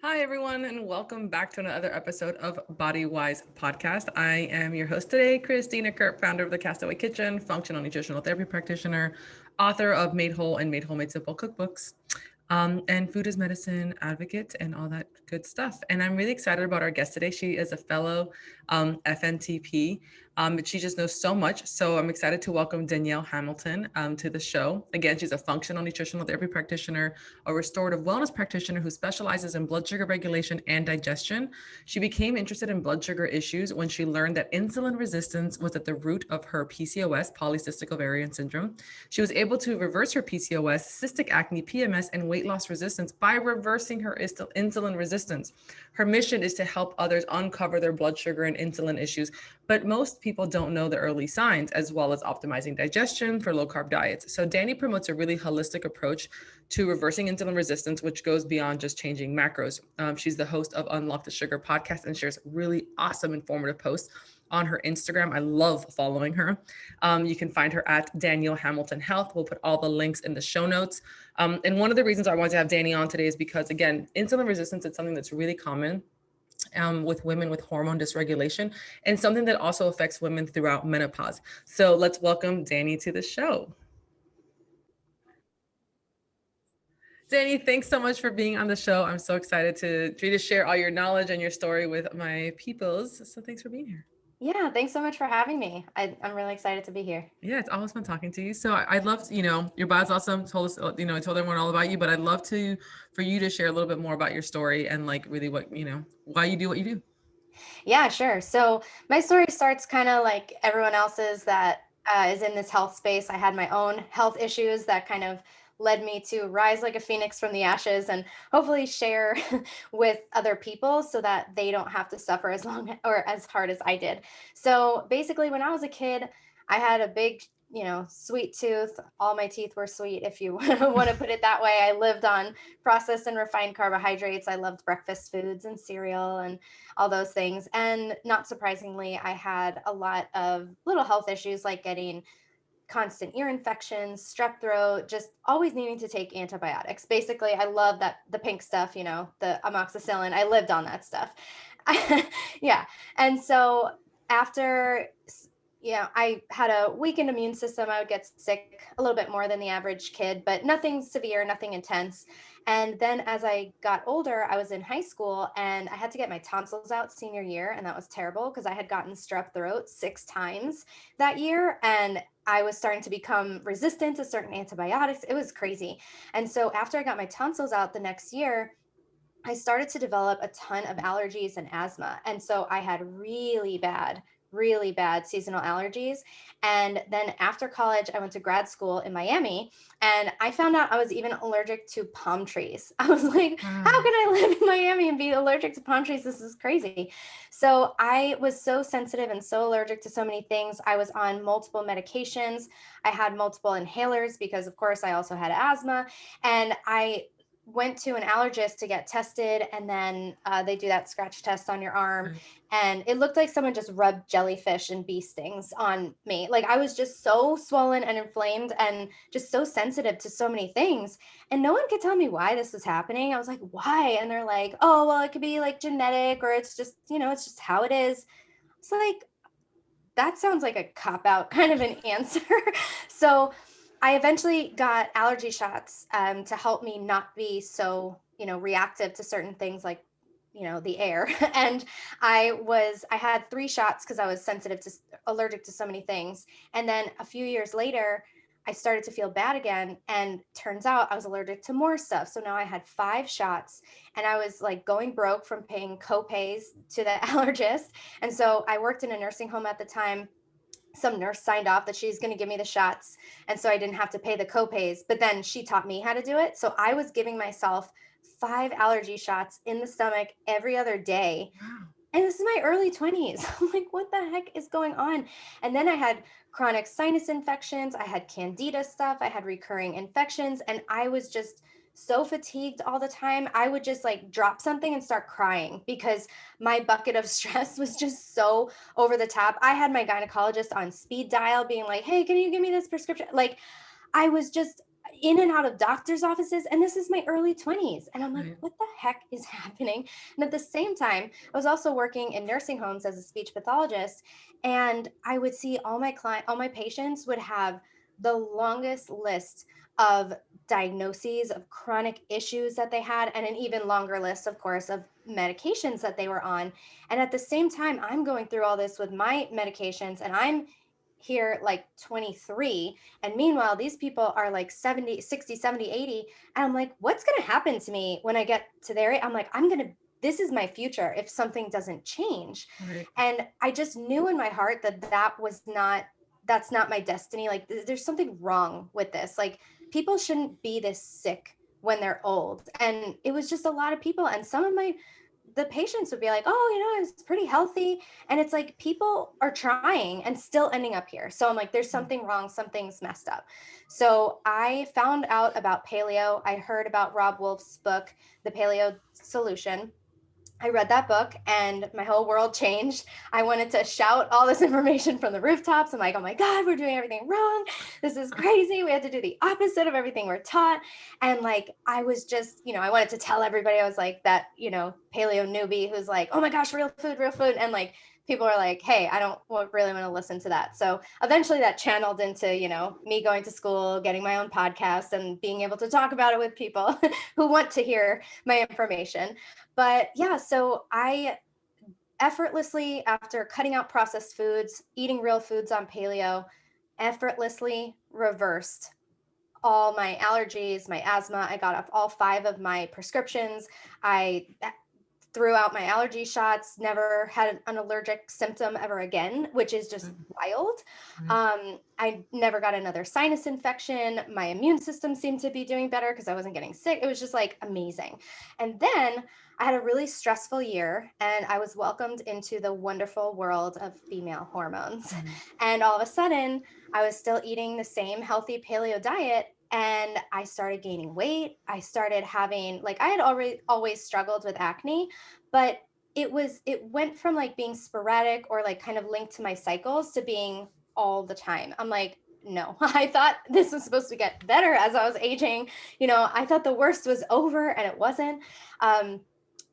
Hi, everyone, and welcome back to another episode of Body Wise Podcast. I am your host today, Christina Kurt, founder of the Castaway Kitchen, functional nutritional therapy practitioner, author of Made Whole and Made Whole Made Simple cookbooks, and food is medicine advocate and all that good stuff. And I'm really excited about our guest today. She is a fellow FNTP, but she just knows so much. So I'm excited to welcome Danielle Hamilton to the show. Again, she's a functional nutritional therapy practitioner, a restorative wellness practitioner who specializes in blood sugar regulation and digestion. She became interested in blood sugar issues when she learned that insulin resistance was at the root of her PCOS, polycystic ovarian syndrome. She was able to reverse her PCOS, cystic acne, PMS, and weight loss resistance by reversing her insulin resistance. Her mission is to help others uncover their blood sugar and insulin issues, but most people don't know the early signs, as well as optimizing digestion for low carb diets. So Danny promotes a really holistic approach to reversing insulin resistance, which goes beyond just changing macros. She's the host of Unlock the Sugar podcast and shares really awesome, informative posts on her Instagram. I love following her. You can find her at Danielle Hamilton Health. We'll put all the links in the show notes. And one of the reasons I wanted to have Danny on today is because, again, insulin resistance is something that's really common with women with hormone dysregulation and something that also affects women throughout menopause. So let's welcome Danny to the show. Danny, thanks so much for being on the show. I'm so excited for you to share all your knowledge and your story with my peoples. So thanks for being here. Yeah, thanks so much for having me. I'm really excited to be here. Yeah, it's always fun talking to you. So I'd love to, your bio's awesome. Told us, I told everyone all about you, but I'd love for you to share a little bit more about your story and like really what, why you do what you do. Yeah, sure. So my story starts kind of like everyone else's that is in this health space. I had my own health issues that kind of led me to rise like a phoenix from the ashes and hopefully share with other people so that they don't have to suffer as long or as hard as I did. So basically, when I was a kid, I had a big, sweet tooth. All my teeth were sweet, if you want to put it that way. I lived on processed and refined carbohydrates. I loved breakfast foods and cereal and all those things. And not surprisingly, I had a lot of little health issues like getting constant ear infections, strep throat, just always needing to take antibiotics. Basically, I love that the pink stuff, the amoxicillin. I lived on that stuff. Yeah. And so after I had a weakened immune system. I would get sick a little bit more than the average kid, but nothing severe, nothing intense. And then as I got older, I was in high school and I had to get my tonsils out senior year. And that was terrible because I had gotten strep throat 6 times that year. And I was starting to become resistant to certain antibiotics. It was crazy. And so after I got my tonsils out the next year, I started to develop a ton of allergies and asthma. And so I had really bad seasonal allergies. And then after college, I went to grad school in Miami and I found out I was even allergic to palm trees. I was like, how Wow. can I live in Miami and be allergic to palm trees? This is crazy. So I was so sensitive and so allergic to so many things. I was on multiple medications. I had multiple inhalers because, of course, I also had asthma. And I went to an allergist to get tested, and then they do that scratch test on your arm, Right. and it looked like someone just rubbed jellyfish and bee stings on me. Like I was just so swollen and inflamed and just so sensitive to so many things, and no one could tell me why this was happening. I was like, why? And they're like, oh, well, it could be like genetic, or it's just, it's just how it is. It's like, that sounds like a cop out kind of an answer. So I eventually got allergy shots to help me not be so, reactive to certain things like, the air. And I had 3 shots because I was allergic to so many things. And then a few years later, I started to feel bad again. And turns out I was allergic to more stuff. So now I had 5 shots and I was like going broke from paying co-pays to the allergist. And so I worked in a nursing home at the time. Some nurse signed off that she's going to give me the shots. And so I didn't have to pay the copays, but then she taught me how to do it. So I was giving myself 5 allergy shots in the stomach every other day. Wow. And this is my early 20s. I'm like, what the heck is going on? And then I had chronic sinus infections. I had candida stuff. I had recurring infections. And I was just so fatigued all the time. I would just like drop something and start crying because my bucket of stress was just so over the top. I had my gynecologist on speed dial being like, hey, can you give me this prescription? Like, I was just, in and out of doctor's offices. And this is my early 20s. And I'm like, Right. what the heck is happening? And at the same time, I was also working in nursing homes as a speech pathologist. And I would see all my patients would have the longest list of diagnoses of chronic issues that they had, and an even longer list, of course, of medications that they were on. And at the same time, I'm going through all this with my medications, and I'm here like 23. And meanwhile, these people are like 70, 60, 70, 80. And I'm like, what's going to happen to me when I get to there? I'm like, this is my future if something doesn't change. Right. And I just knew in my heart that that's not my destiny. Like there's something wrong with this. Like people shouldn't be this sick when they're old. And it was just a lot of people. And some of the patients would be like, oh, it's pretty healthy. And it's like people are trying and still ending up here. So I'm like, there's something wrong, something's messed up. So I found out about paleo. I heard about Rob Wolf's book, The Paleo Solution. I read that book and my whole world changed. I wanted to shout all this information from the rooftops. I'm like, oh my God, we're doing everything wrong. This is crazy. We had to do the opposite of everything we're taught. And like, I was just, I wanted to tell everybody I was like that, paleo newbie who's like, oh my gosh, real food, real food. And like, people are like, hey, I don't really want to listen to that. So eventually that channeled into, me going to school, getting my own podcast and being able to talk about it with people who want to hear my information. But yeah, so I effortlessly, after cutting out processed foods, eating real foods on paleo, effortlessly reversed all my allergies, my asthma. I got off all 5 of my prescriptions. I threw out my allergy shots, never had an allergic symptom ever again, which is just wild. I never got another sinus infection. My immune system seemed to be doing better because I wasn't getting sick. It was just like amazing. And then I had a really stressful year and I was welcomed into the wonderful world of female hormones. And all of a sudden, I was still eating the same healthy paleo diet and I started gaining weight. I started having, like, I had always struggled with acne, but it went from like being sporadic or like kind of linked to my cycles to being all the time. I'm like, no, I thought this was supposed to get better as I was aging. I thought the worst was over and it wasn't.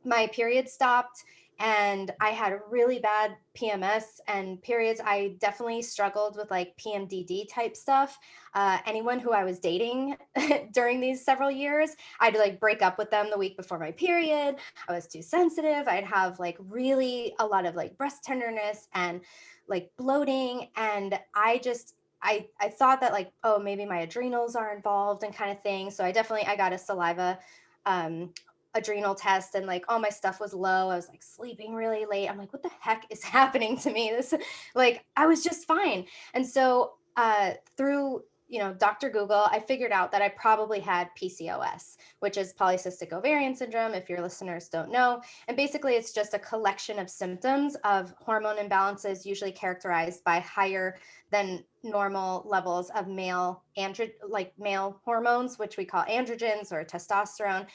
My period stopped and I had really bad PMS and periods. I definitely struggled with like PMDD type stuff. Anyone who I was dating during these several years, I'd like break up with them the week before my period. I was too sensitive. I'd have like really a lot of like breast tenderness and like bloating. And I thought that like, oh, maybe my adrenals are involved and kind of thing. So I got a saliva adrenal test and like all my stuff was low. I was like sleeping really late. I'm like, what the heck is happening to me? This like I was just fine. And so through Dr. Google, I figured out that I probably had PCOS, which is polycystic ovarian syndrome, if your listeners don't know. And basically it's just a collection of symptoms of hormone imbalances, usually characterized by higher than normal levels of male hormones, which we call androgens or testosterone.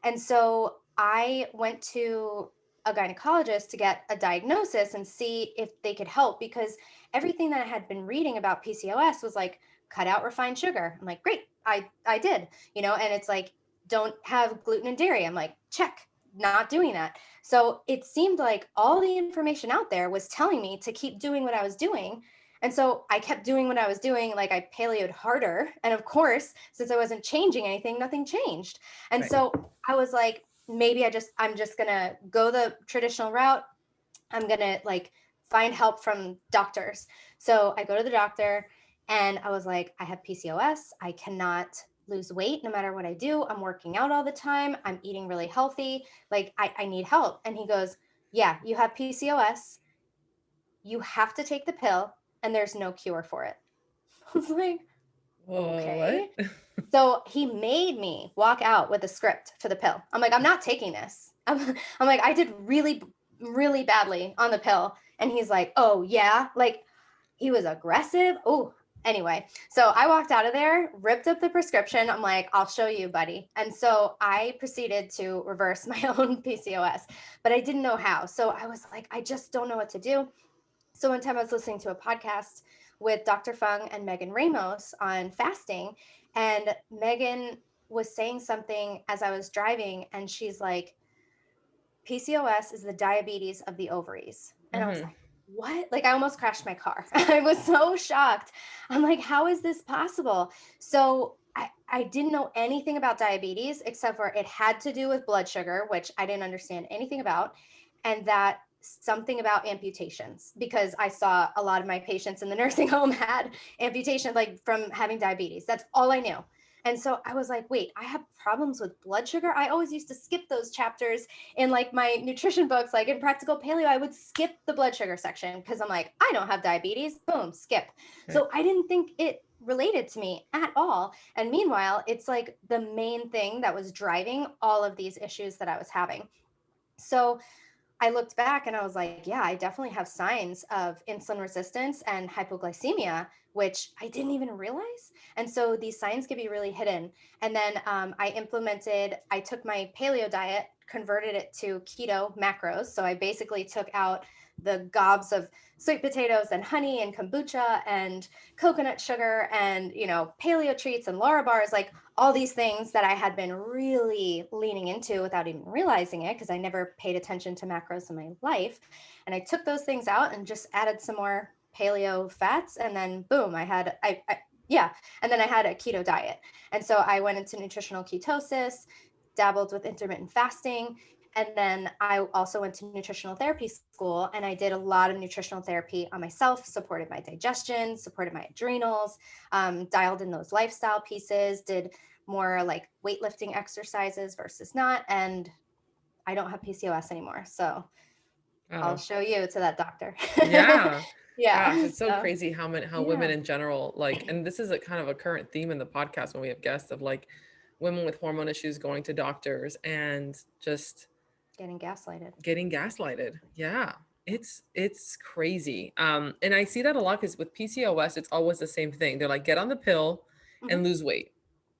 And so I went to a gynecologist to get a diagnosis and see if they could help, because everything that I had been reading about PCOS was like, cut out refined sugar. I'm like, great, I did, and it's like, don't have gluten and dairy. I'm like, check, not doing that. So it seemed like all the information out there was telling me to keep doing what I was doing. And so I kept doing what I was doing. Like I paleoed harder. And of course, since I wasn't changing anything, nothing changed. And so I was like, maybe I'm just going to go the traditional route. I'm going to like find help from doctors. So I go to the doctor and I was like, I have PCOS. I cannot lose weight no matter what I do. I'm working out all the time. I'm eating really healthy. Like I need help. And he goes, yeah, you have PCOS. You have to take the pill and there's no cure for it. I was like, okay. What? So he made me walk out with a script for the pill. I'm like, I'm not taking this. I'm like, I did really, really badly on the pill. And he's like, oh yeah. Like he was aggressive. Oh, anyway. So I walked out of there, ripped up the prescription. I'm like, I'll show you, buddy. And so I proceeded to reverse my own PCOS, but I didn't know how. So I was like, I just don't know what to do. So one time I was listening to a podcast with Dr. Fung and Megan Ramos on fasting. And Megan was saying something as I was driving, and she's like, PCOS is the diabetes of the ovaries. And I was Mm-hmm. like, what? Like, I almost crashed my car. I was so shocked. I'm like, how is this possible? So I didn't know anything about diabetes except for it had to do with blood sugar, which I didn't understand anything about. And that something about amputations, because I saw a lot of my patients in the nursing home had amputation, like from having diabetes. That's all I knew. And so I was like, wait, I have problems with blood sugar. I always used to skip those chapters in like my nutrition books, like in Practical Paleo, I would skip the blood sugar section because I'm like, I don't have diabetes. Boom, skip. Right. So I didn't think it related to me at all. And meanwhile, it's like the main thing that was driving all of these issues that I was having. So I looked back and I was like, yeah, I definitely have signs of insulin resistance and hypoglycemia, which I didn't even realize. And so these signs can be really hidden. And then I took my paleo diet, converted it to keto macros. So I basically took out the gobs of sweet potatoes and honey and kombucha and coconut sugar and, paleo treats and Lara bars, like all these things that I had been really leaning into without even realizing it because I never paid attention to macros in my life. And I took those things out and just added some more paleo fats. And then boom, and then I had a keto diet. And so I went into nutritional ketosis, dabbled with intermittent fasting. And then I also went to nutritional therapy school and I did a lot of nutritional therapy on myself, supported my digestion, supported my adrenals, dialed in those lifestyle pieces, did more like weightlifting exercises versus not. And I don't have PCOS anymore. So I'll Wow. show you to that doctor. Yeah. Gosh, Yeah. it's so So, crazy how women yeah. in general, like, and this is a kind of a current theme in the podcast when we have guests of like women with hormone issues going to doctors and just Getting gaslighted. getting gaslighted. Yeah. It's crazy. And I see that a lot because with PCOS, it's always the same thing. They're like, get on the pill Mhm. and lose weight.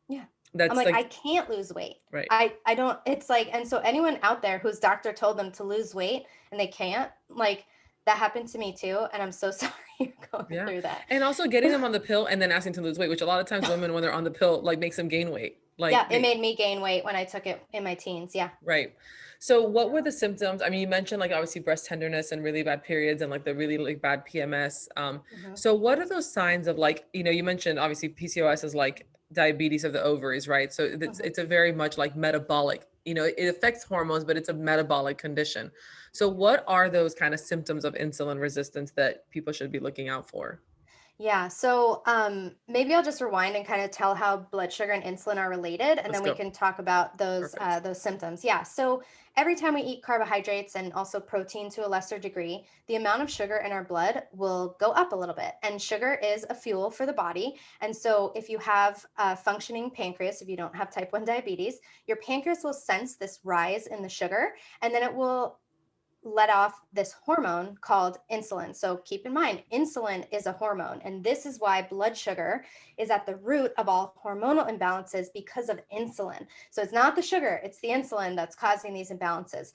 Yeah. I'm That's like, like, I can't lose weight. right. I don't, it's like, and so anyone out there whose doctor told them to lose weight and they can't, like, that happened to me too. And I'm so sorry you're going Yeah. through that. And also getting them on the pill and then asking to lose weight, which a lot of times women, when they're on the pill, like makes them gain weight. Yeah, Like it they, made me gain weight when I took it in my teens. Yeah. right. So what were the symptoms? I mean, you mentioned like obviously breast tenderness and really bad periods and like the really like bad PMS. Mhm. So what are those signs of like, you mentioned obviously PCOS is like diabetes of the ovaries, right? So Mhm. it's a very much like metabolic, it affects hormones, but it's a metabolic condition. So what are those kind of symptoms of insulin resistance that people should be looking out for? Yeah. So maybe I'll just rewind and kind of tell how blood sugar and insulin are related, and Let's then we go. can talk about Perfect. those symptoms. Yeah. So every time we eat carbohydrates and also protein to a lesser degree, the amount of sugar in our blood will go up a little bit. And sugar is a fuel for the body. And so if you have a functioning pancreas, if you don't have type 1 diabetes, your pancreas will sense this rise in the sugar, and then it will let off this hormone called insulin. So keep in mind, insulin is a hormone. And this is why blood sugar is at the root of all hormonal imbalances because of insulin. So it's not the sugar, it's the insulin that's causing these imbalances.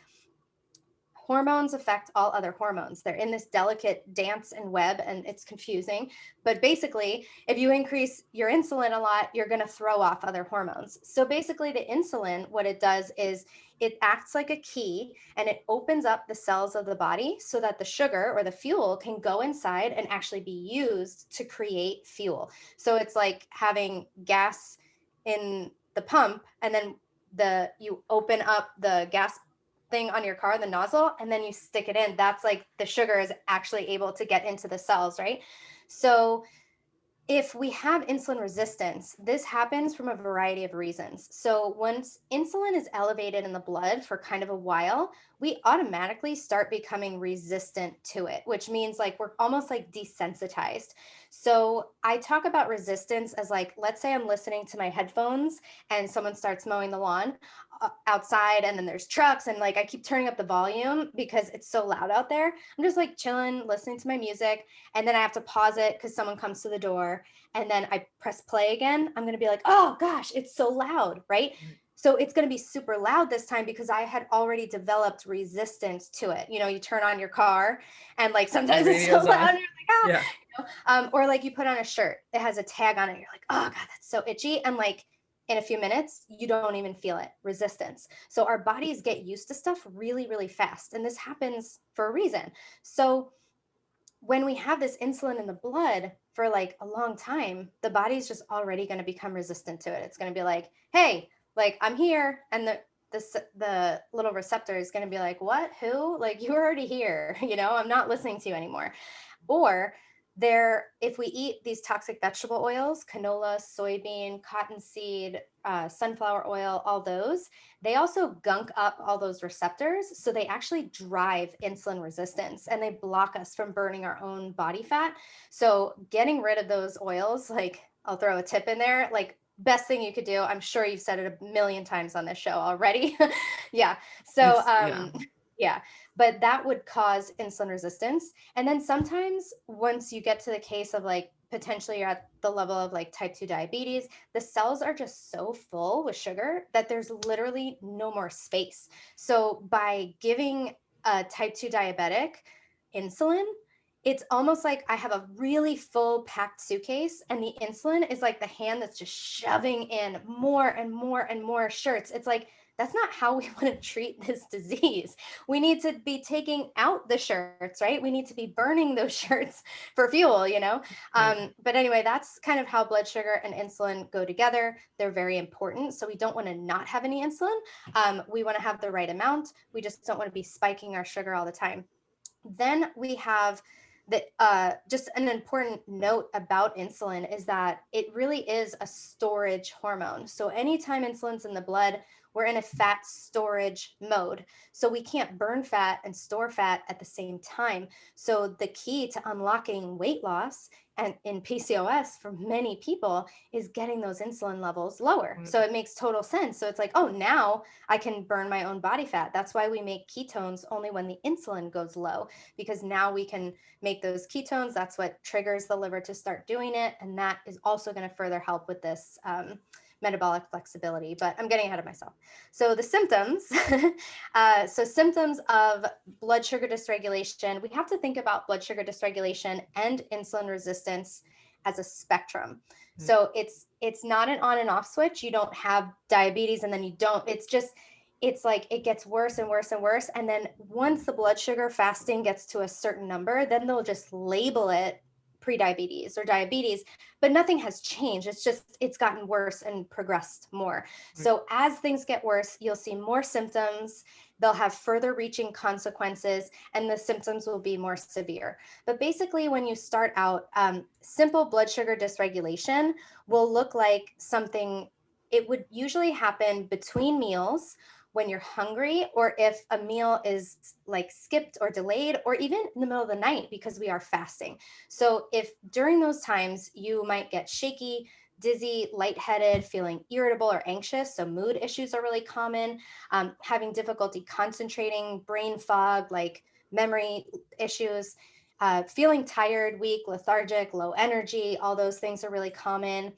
Hormones affect all other hormones. They're in this delicate dance and web, and it's confusing. But basically, if you increase your insulin a lot, you're going to throw off other hormones. So basically, the insulin, what it does is it acts like a key and it opens up the cells of the body so that the sugar or the fuel can go inside and actually be used to create fuel. So it's like having gas in the pump, and then you open up the gas thing on your car, the nozzle, and then you stick it in. That's like the sugar is actually able to get into the cells, right? So if we have insulin resistance, this happens from a variety of reasons. So once insulin is elevated in the blood for kind of a while, we automatically start becoming resistant to it, which means like we're almost like desensitized. So I talk about resistance as like, let's say I'm listening to my headphones and someone starts mowing the lawn outside, and then there's trucks, and like I keep turning up the volume because it's so loud out there. I'm just like chilling, listening to my music, and then I have to pause it because someone comes to the door, and then I press play again. I'm going to be like, oh gosh, it's so loud, right? So it's going to be super loud this time because I had already developed resistance to it. You know, you turn on your car and like sometimes it's so loud and you're like, ah, Yeah. you know? Or like you put on a shirt, it has a tag on it. You're like, oh God, that's so itchy. And like in a few minutes, you don't even feel it, resistance. So our bodies get used to stuff really, really fast. And this happens for a reason. So when we have this insulin in the blood for like a long time, the body's just already going to become resistant to it. It's going to be like, hey, like I'm here. And the little receptor is going to be like, what, who, like you're already here. You know, I'm not listening to you anymore. Or if we eat these toxic vegetable oils, canola, soybean, cottonseed, sunflower oil, all those, they also gunk up all those receptors. So they actually drive insulin resistance and they block us from burning our own body fat. So getting rid of those oils, like I'll throw a tip in there, like best thing you could do. I'm sure you've said it a million times on this show already. Yeah. So, yeah, but that would cause insulin resistance. And then sometimes once you get to the case of like potentially you're at the level of like type 2 diabetes, the cells are just so full with sugar that there's literally no more space. So by giving a type 2 diabetic insulin, it's almost like I have a really full packed suitcase and the insulin is like the hand that's just shoving in more and more and more shirts. It's like, that's not how we want to treat this disease. We need to be taking out the shirts, right? We need to be burning those shirts for fuel, you know? But anyway, that's kind of how blood sugar and insulin go together. They're very important. So we don't want to not have any insulin. We want to have the right amount. We just don't want to be spiking our sugar all the time. Then we have just an important note about insulin is that it really is a storage hormone. So anytime insulin's in the blood, we're in a fat storage mode. So we can't burn fat and store fat at the same time. So the key to unlocking weight loss and in PCOS for many people is getting those insulin levels lower. So it makes total sense. So it's like, oh, now I can burn my own body fat. That's why we make ketones only when the insulin goes low, because now we can make those ketones. That's what triggers the liver to start doing it. And that is also going to further help with this metabolic flexibility, but I'm getting ahead of myself. So the symptoms, symptoms of blood sugar dysregulation, we have to think about blood sugar dysregulation and insulin resistance as a spectrum. So it's not an on and off switch. You don't have diabetes and then you don't, it's like it gets worse and worse and worse. And then once the blood sugar fasting gets to a certain number, then they'll just label it prediabetes or diabetes, but nothing has changed. It's gotten worse and progressed more. So as things get worse, you'll see more symptoms. They'll have further reaching consequences and the symptoms will be more severe. But basically when you start out, simple blood sugar dysregulation will look like something, it would usually happen between meals when you're hungry, or if a meal is like skipped or delayed, or even in the middle of the night because we are fasting. So if during those times you might get shaky, dizzy, lightheaded, feeling irritable or anxious, so mood issues are really common, having difficulty concentrating, brain fog, like memory issues, feeling tired, weak, lethargic, low energy, all those things are really common.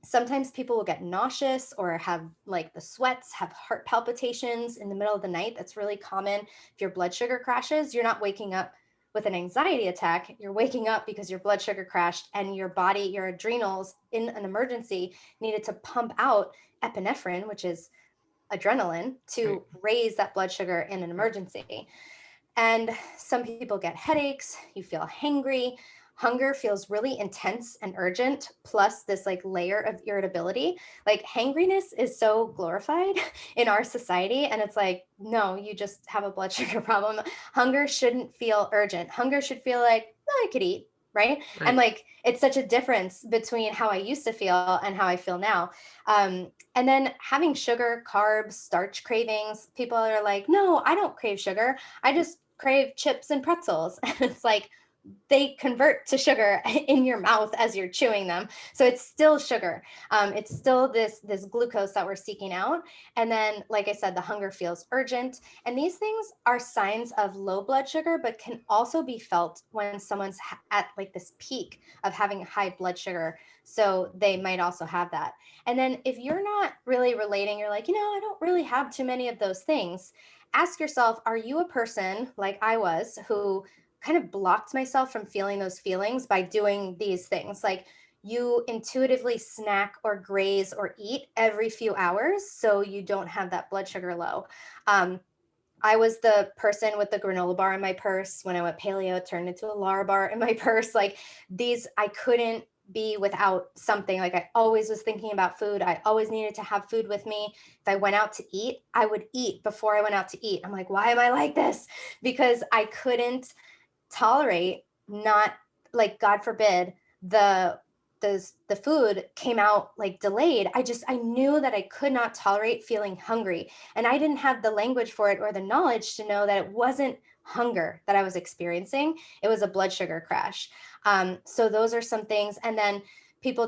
Sometimes people will get nauseous or have like the sweats, have heart palpitations in the middle of the night. That's really common. If your blood sugar crashes, you're not waking up with an anxiety attack. You're waking up because your blood sugar crashed and your body, your adrenals in an emergency needed to pump out epinephrine, which is adrenaline, to raise that blood sugar in an emergency. And some people get headaches, you feel hangry, hunger feels really intense and urgent, plus this like layer of irritability. Like hangriness is so glorified in our society. And it's like, no, you just have a blood sugar problem. Hunger shouldn't feel urgent. Hunger should feel like, no, I could eat. Right? And like, it's such a difference between how I used to feel and how I feel now. And then having sugar, carbs, starch cravings, people are like, no, I don't crave sugar. I just crave chips and pretzels. And it's like, they convert to sugar in your mouth as you're chewing them. So it's still sugar. It's still this glucose that we're seeking out. And then, like I said, the hunger feels urgent. And these things are signs of low blood sugar, but can also be felt when someone's at like this peak of having high blood sugar. So they might also have that. And then if you're not really relating, you're like, I don't really have too many of those things. Ask yourself, are you a person like I was who kind of blocked myself from feeling those feelings by doing these things? Like, you intuitively snack or graze or eat every few hours so you don't have that blood sugar low. I was the person with the granola bar in my purse. When I went paleo, it turned into a Lara bar in my purse. Like, these, I couldn't be without something. Like, I always was thinking about food. I always needed to have food with me. If I went out to eat, I would eat before I went out to eat. I'm like, why am I like this? Because I couldn't tolerate, not, like, God forbid, the food came out like delayed. I knew that I could not tolerate feeling hungry, and I didn't have the language for it or the knowledge to know that it wasn't hunger that I was experiencing. It was a blood sugar crash. So those are some things. And then people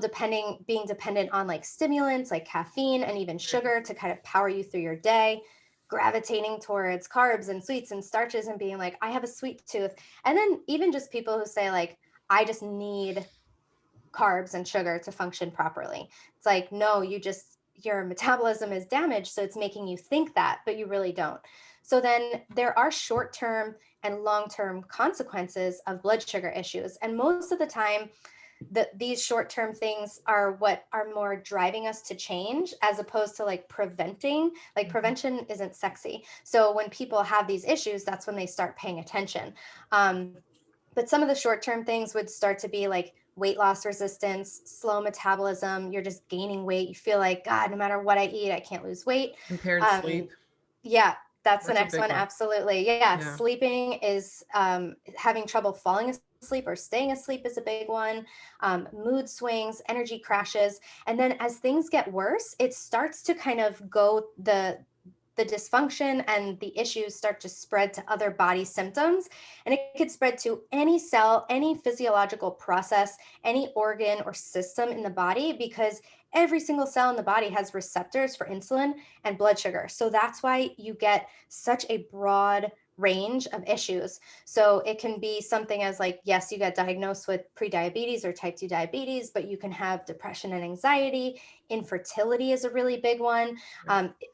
being dependent on like stimulants like caffeine and even sugar to kind of power you through your day, gravitating towards carbs and sweets and starches and being like, I have a sweet tooth. And then even just people who say like, I just need carbs and sugar to function properly. It's like, no, your metabolism is damaged, so it's making you think that, but you really don't. So then there are short-term and long-term consequences of blood sugar issues. And most of the time, these short-term things are what are more driving us to change, as opposed to like preventing. Like, prevention isn't sexy. So when people have these issues, that's when they start paying attention. But some of the short-term things would start to be like weight loss resistance, slow metabolism. You're just gaining weight. You feel like, God, no matter what I eat, I can't lose weight. Impaired sleep. Yeah, that's the That's a next big one. one. Absolutely. Yeah. Yeah. Sleeping is having trouble falling asleep or staying asleep is a big one. Mood swings, energy crashes. And then as things get worse, it starts to kind of go, the dysfunction and the issues start to spread to other body symptoms. And it could spread to any cell, any physiological process, any organ or system in the body, because every single cell in the body has receptors for insulin and blood sugar. So that's why you get such a broad range of issues. So it can be something as like, yes, you get diagnosed with prediabetes or type 2 diabetes, but you can have depression and anxiety. Infertility is a really big one.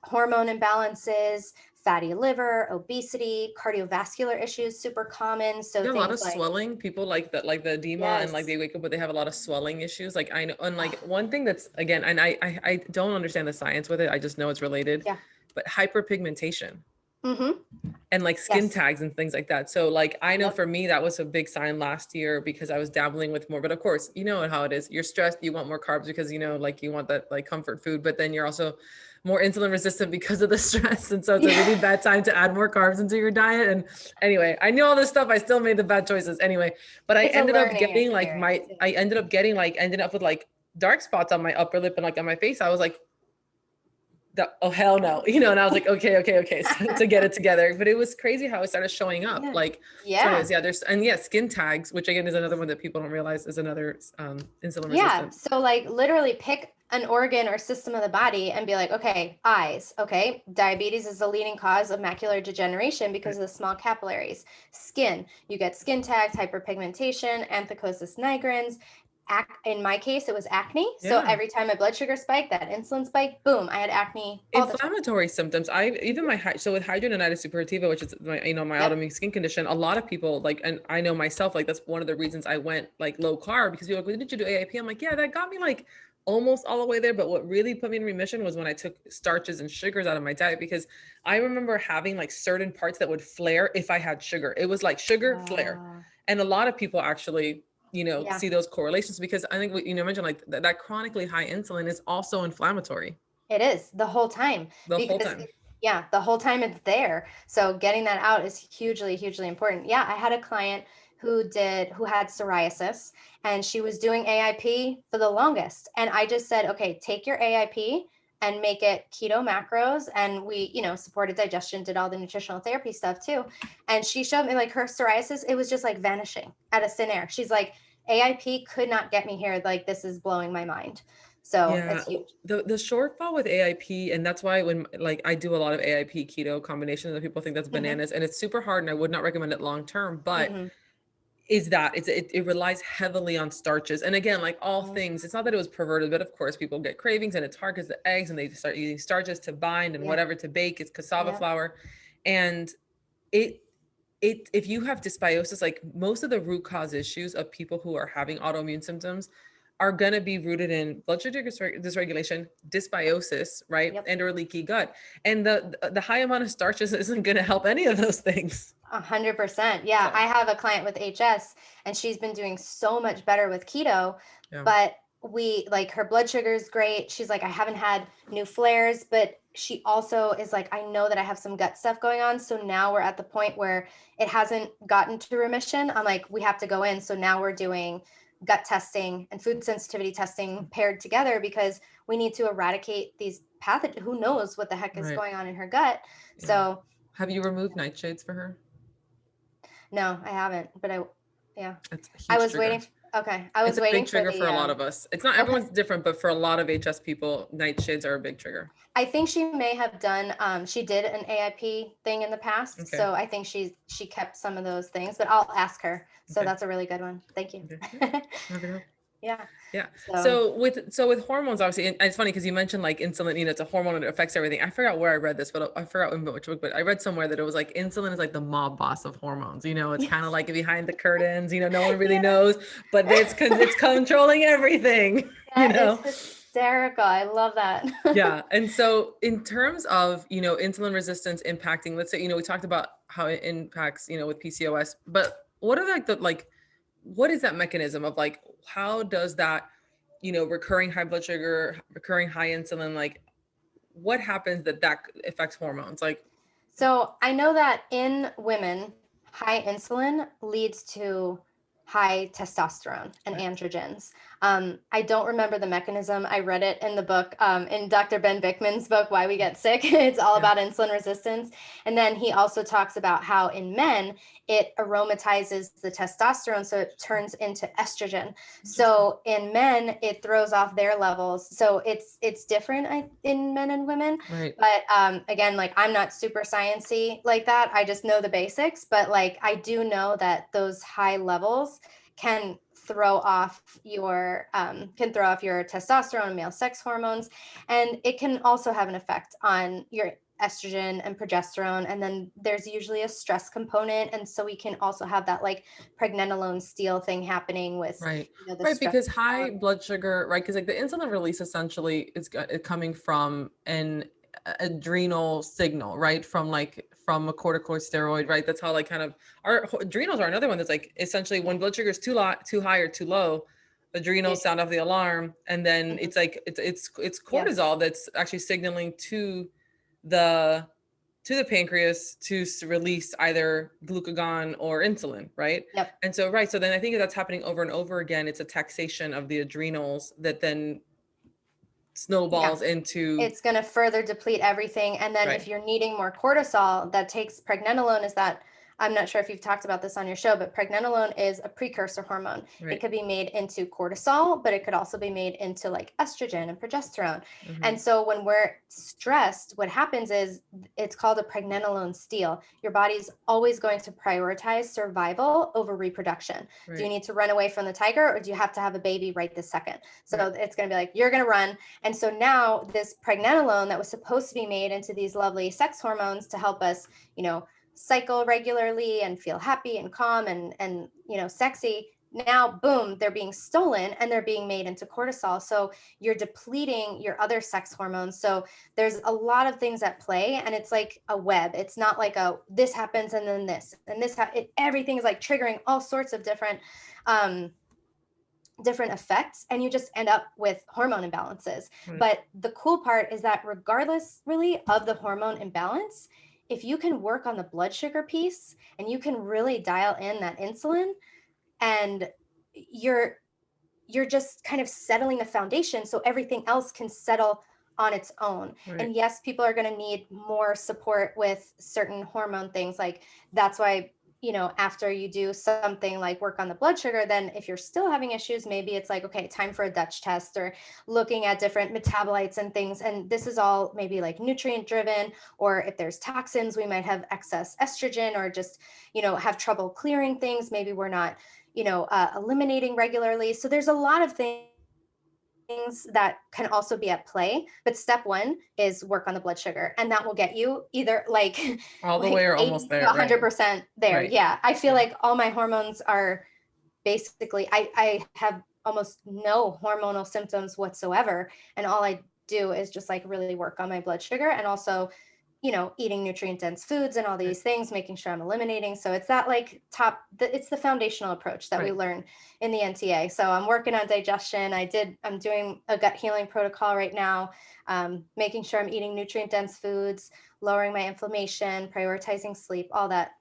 Hormone imbalances, fatty liver, obesity, cardiovascular issues, super common. So Yeah, a lot of things like, swelling. People like that, like the edema, and like yes, they wake up but they have a lot of swelling issues. Like I know, and like one thing that's, again, and I don't understand the science with it. I just know it's related, yeah. but hyperpigmentation Mm-hmm. and like skin Yes. tags and things like that. So like I know Yep. for me that was a big sign last year because I was dabbling with more. But of course, you know how it is. You're stressed, you want more carbs because like you want that like comfort food, but then you're also more insulin resistant because of the stress. And so it's a really Yeah. bad time to add more carbs into your diet. And anyway, I knew all this stuff. I still made the bad choices anyway. But I It's a ended up learning getting like experience. ended up with like dark spots on my upper lip and like on my face. I was like, oh hell no, and I was like, okay, so, to get it together. But it was crazy how it started showing up. Yeah. Like, so Yeah. anyways, yeah, skin tags, which again is another one that people don't realize is another insulin Yeah. resistant. So like literally pick an organ or system of the body and be like, okay, eyes. Okay. Diabetes is the leading cause of macular degeneration because of the small capillaries. Skin, you get skin tags, hyperpigmentation, anthocosis nigrans. In my case, it was acne. So Yeah. every time my blood sugar spiked, that insulin spike, boom, I had acne all the time. Inflammatory symptoms. So with hidradenitis suppurativa, which is my Yep. autoimmune skin condition, a lot of people like, and I know myself, like that's one of the reasons I went like low carb, because people are like, well, didn't you do AIP? I'm like, yeah, that got me like almost all the way there. But what really put me in remission was when I took starches and sugars out of my diet, because I remember having like certain parts that would flare if I had sugar. It was like sugar flare. And a lot of people actually, Yeah, see those correlations, because I think what mentioned, like that chronically high insulin is also inflammatory it is the whole time the whole because time. yeah, the whole time it's there. So getting that out is hugely, hugely important. Yeah, I had a client who had psoriasis, and she was doing AIP for the longest. And I just said, okay, take your AIP and make it keto macros. And we, supported digestion, did all the nutritional therapy stuff too. And she showed me like her psoriasis, it was just like vanishing out of thin air. She's like, AIP could not get me here. Like, this is blowing my mind. So Yeah, it's huge. the shortfall with AIP, and that's why when like I do a lot of AIP keto combinations, and people think that's bananas, and it's super hard, and I would not recommend it long term. But is that it relies heavily on starches, and again, like all things, it's not that it was perverted, but of course people get cravings, and it's hard because the eggs, and they start using starches to bind and whatever to bake. It's cassava flour, and it if you have dysbiosis, like most of the root cause issues of people who are having autoimmune symptoms are going to be rooted in blood sugar dysregulation, dysbiosis, right? And or leaky gut. And the high amount of starches isn't going to help any of those things. 100%. Yeah. I have a client with HS, and she's been doing so much better with keto, but we like, her blood sugar is great. She's like, I haven't had new flares, but she also is like, I know that I have some gut stuff going on. So now we're at the point where it hasn't gotten to remission. I'm like, we have to go in. So now we're doing gut testing and food sensitivity testing paired together, because we need to eradicate these pathogens. Who knows what the heck is going on in her gut. So have you removed nightshades for her? No, I haven't, but I was trigger. Waiting. Okay. I was waiting big trigger for a lot of us. It's not everyone's different, but for a lot of HS people, nightshades are a big trigger. I think she may have done, she did an AIP thing in the past. Okay. So I think she kept some of those things, but I'll ask her. So that's a really good one. Thank you. Okay. Yeah. So with hormones, obviously, and it's funny because you mentioned like insulin, it's a hormone and it affects everything. I forgot where I read this, but I forgot in which book, but I read somewhere that it was like insulin is like the mob boss of hormones. It's kind of like behind the curtains, no one really knows, but it's controlling everything. It's hysterical. I love that. Yeah. And so in terms of, insulin resistance impacting, let's say, we talked about how it impacts, with PCOS, but what are what is that mechanism of like, how does that, recurring high blood sugar, recurring high insulin, like what happens that affects hormones? Like, so I know that in women, high insulin leads to high testosterone and androgens. I don't remember the mechanism. I read it in the book, in Dr. Ben Bickman's book, Why We Get Sick. It's all about insulin resistance. And then he also talks about how in men, it aromatizes the testosterone, so it turns into estrogen. So in men, it throws off their levels. So it's different in men and women. Right. But again, like I'm not super sciencey like that. I just know the basics. But like I do know that those high levels can throw off your testosterone and male sex hormones, and it can also have an effect on your estrogen and progesterone. And then there's usually a stress component, and so we can also have that like pregnenolone steal thing happening with because high blood sugar, right? Because like the insulin release essentially is coming from an adrenal signal, right? From a corticosteroid, right? That's how like kind of our adrenals are another one that's like essentially when blood sugar is too high or too low, adrenals sound off the alarm, and then it's like it's cortisol that's actually signaling to the pancreas to release either glucagon or insulin, right? Yep. And so so then I think that's happening over and over again. It's a taxation of the adrenals that then snowballs into, it's going to further deplete everything. And then if you're needing more cortisol, that takes pregnenolone. Is that, I'm not sure if you've talked about this on your show, but pregnenolone is a precursor hormone. It could be made into cortisol, but it could also be made into like estrogen and progesterone. And so when we're stressed, what happens is it's called a pregnenolone steal. Your body's always going to prioritize survival over reproduction. Do you need to run away from the tiger, or do you have to have a baby right this second? So it's going to be like, you're going to run. And so now this pregnenolone that was supposed to be made into these lovely sex hormones to help us, cycle regularly and feel happy and calm and sexy, now boom, they're being stolen and they're being made into cortisol. So you're depleting your other sex hormones. So there's a lot of things at play, and it's like a web. It's not like this happens and then this and this everything is like triggering all sorts of different effects, and you just end up with hormone imbalances. But the cool part is that regardless really of the hormone imbalance, if you can work on the blood sugar piece and you can really dial in that insulin, and you're just kind of settling the foundation so everything else can settle on its own. Right. And yes, people are going to need more support with certain hormone things. Like that's why, after you do something like work on the blood sugar, then if you're still having issues, maybe it's like, okay, time for a Dutch test or looking at different metabolites and things. And this is all maybe like nutrient driven, or if there's toxins, we might have excess estrogen or just, have trouble clearing things. Maybe we're not, eliminating regularly. So there's a lot of things that can also be at play, but step one is work on the blood sugar, and that will get you either like All the way or 80 almost to there, right? 100% there. Right. Yeah, I feel Yeah. like all my hormones are basically, I have almost no hormonal symptoms whatsoever, and all I do is just like really work on my blood sugar, and also eating nutrient dense foods and all Right. these things, making sure I'm eliminating. So it's that like it's the foundational approach that we Right. learn in the NTA. So I'm working on digestion. I'm doing a gut healing protocol right now, making sure I'm eating nutrient dense foods, lowering my inflammation, prioritizing sleep, all that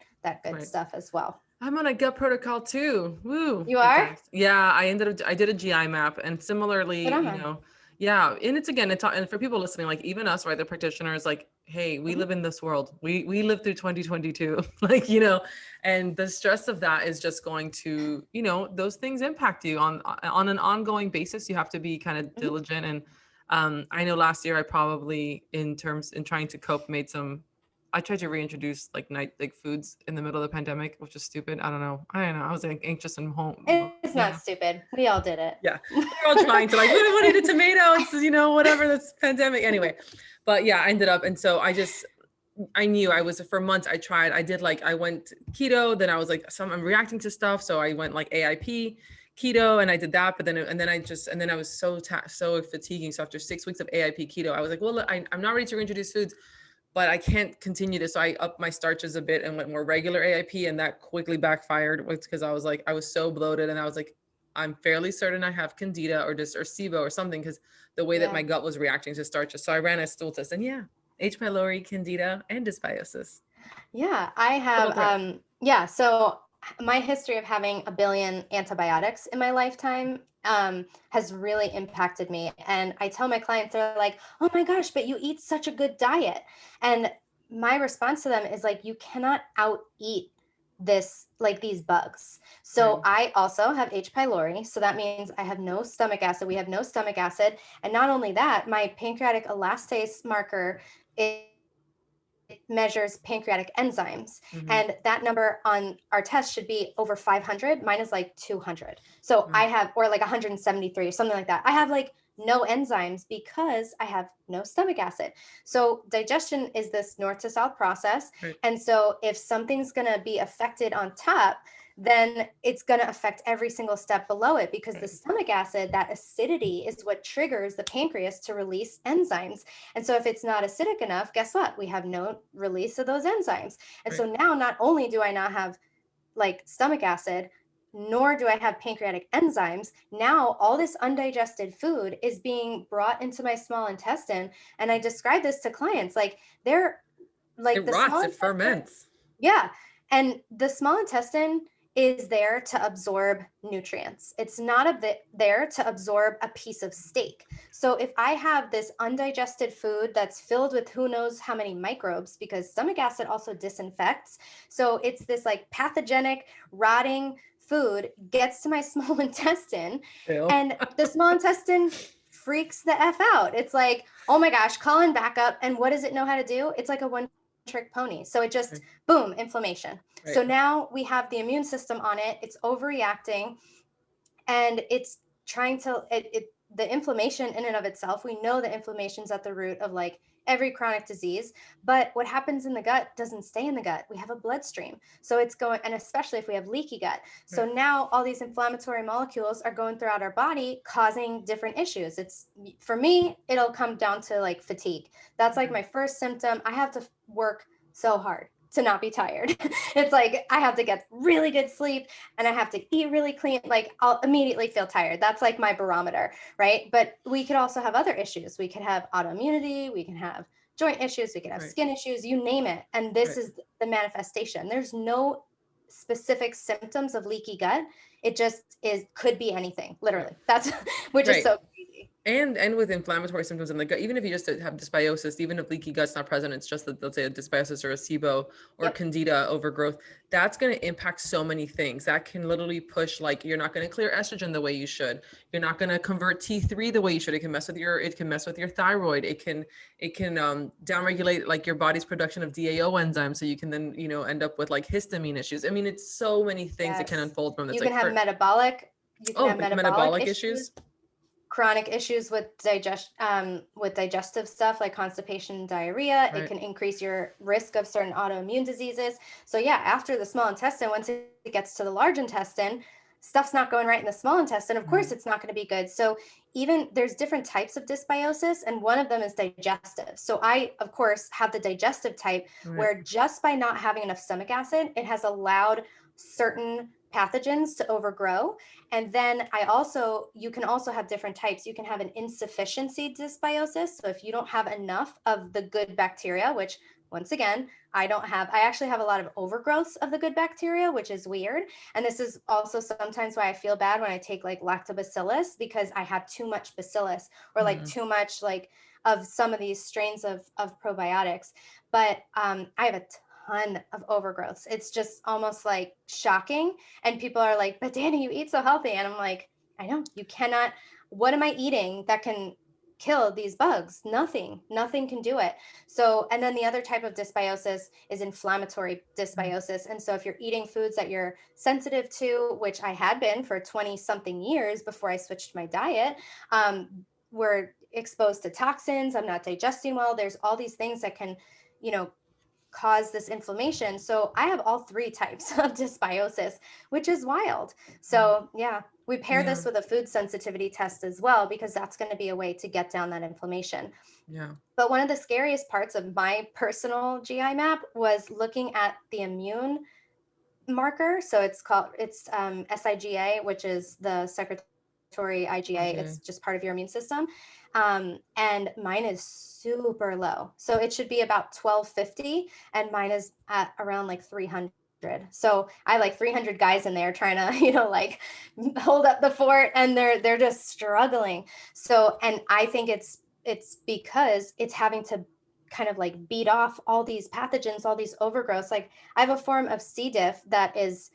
good Right. stuff as well. I'm on a gut protocol too. Woo. You Good are? times. Yeah, I did a GI map, and similarly, Good on. yeah, and it's again, and for people listening, like even us, right, the practitioners, like, hey, we Mhm. live in this world. We live through 2022, like, and the stress of that is just going to, those things impact you on an ongoing basis. You have to be kind of Mhm. diligent. And I know last year I probably, in trying to cope, I tried to reintroduce like like foods in the middle of the pandemic, which is stupid. I don't know. I was like anxious and home. It's not Yeah. stupid. We all did it. Yeah. We're all trying to like, we don't need a tomato. It's, whatever, this pandemic. Anyway. But yeah, I ended up. And so I knew for months I went keto. Then I was like, I'm reacting to stuff. So I went like AIP keto and I did that. But then, and then I was so fatiguing. So after 6 weeks of AIP keto, I was like, well, I'm not ready to reintroduce foods, but I can't continue this. So I upped my starches a bit and went more regular AIP, and that quickly backfired because I was so bloated, and I was like, I'm fairly certain I have Candida or SIBO or something, because the way that Yeah. my gut was reacting to starches. So I ran a stool test, and yeah, H. pylori, Candida, and dysbiosis. Yeah, I Double have threat. so my history of having a billion antibiotics in my lifetime has really impacted me. And I tell my clients, they're like, "Oh my gosh, but you eat such a good diet." And my response to them is like, "You cannot out eat these bugs." So Right. I also have H. pylori, so that means I have no stomach acid. We have no stomach acid, and not only that, my pancreatic elastase marker is measures pancreatic enzymes, Mm-hmm. and that number on our test should be over 500. Mine is like 200, so I Right. have, or like 173 or something like that. I have like no enzymes because I have no stomach acid. So digestion is this north to south process, Right. and so if something's going to be affected on top, then it's going to affect every single step below it, because the Right. stomach acid, that acidity, is what triggers the pancreas to release enzymes. And so if it's not acidic enough, guess what? We have no release of those enzymes. And Right. so now not only do I not have like stomach acid, nor do I have pancreatic enzymes, now all this undigested food is being brought into my small intestine. And I describe this to clients like they're like It the small rots. It intestine. ferments. Yeah. And the small intestine is there to absorb nutrients. It's not there to absorb a piece of steak. So if I have this undigested food that's filled with who knows how many microbes, because stomach acid also disinfects. So it's this like pathogenic, rotting food gets to my small intestine, Ew. and the small intestine freaks the F out. It's like, oh my gosh, calling back up. And what does it know how to do? It's like a one trick pony. So it just, Right. boom, inflammation. Right. So now we have the immune system on it. It's overreacting, and it's trying to the inflammation in and of itself. We know that inflammation's at the root of like every chronic disease, but what happens in the gut doesn't stay in the gut. We have a bloodstream. So it's going, and especially if we have leaky gut. So Right. now all these inflammatory molecules are going throughout our body, causing different issues. It's, for me, it'll come down to like fatigue. That's like my first symptom. I have to work so hard to not be tired. It's like I have to get really good sleep, and I have to eat really clean. Like I'll immediately feel tired. That's like my barometer, right? But we could also have other issues. We could have autoimmunity, we can have joint issues, we could have Right. skin issues, you name it. And this Right. is the manifestation. There's no specific symptoms of leaky gut. It just could be anything, Yeah. literally. That's which is Right. so crazy. And with inflammatory symptoms in the gut, even if you just have dysbiosis, even if leaky gut's not present, it's just that, let's say, a dysbiosis or a SIBO or Yep. candida overgrowth, that's going to impact so many things. That can literally push, like, you're not going to clear estrogen the way you should. You're not going to convert T3 the way you should. It can mess with your thyroid. It can downregulate like your body's production of DAO enzymes, so you can then end up with like histamine issues. I mean, it's so many things that can Yes. unfold from that's You can like have metabolic, you can oh, have like metabolic metabolic issues, issues. chronic issues with digestive stuff like constipation and diarrhea. It Right. can increase your risk of certain autoimmune diseases. So yeah, after the small intestine, once it gets to the large intestine, stuff's not going right in the small intestine. Of course, Right. it's not going to be good. So even there's different types of dysbiosis, and one of them is digestive. So I, of course, have the digestive type Right. where just by not having enough stomach acid, it has allowed certain pathogens to overgrow. And then you can also have different types. You can have an insufficiency dysbiosis. So if you don't have enough of the good bacteria, which once again, I actually have a lot of overgrowths of the good bacteria, which is weird. And this is also sometimes why I feel bad when I take like lactobacillus, because I have too much bacillus or like Mm. too much like of some of these strains of probiotics. But I have a ton of overgrowths. It's just almost like shocking. And people are like, but Danny, you eat so healthy. And I'm like, I know, you cannot. What am I eating that can kill these bugs? Nothing can do it. So, and then the other type of dysbiosis is inflammatory dysbiosis. And so if you're eating foods that you're sensitive to, which I had been for 20 something years before I switched my diet, we're exposed to toxins. I'm not digesting well. There's all these things that can, you know, cause this inflammation. So I have all three types of dysbiosis, which is wild. So yeah, we pair Yeah. this with a food sensitivity test as well, because that's going to be a way to get down that inflammation. Yeah. But one of the scariest parts of my personal GI map was looking at the immune marker. So it's SIGA, which is the secretary IgA. It's IgA. just part of your immune system. And mine is super low. So it should be about 1250, and mine is at around like 300. So I have like 300 guys in there trying to, like hold up the fort, and they're just struggling. So, and I think it's because it's having to kind of like beat off all these pathogens, all these overgrowths. Like I have a form of C. diff that is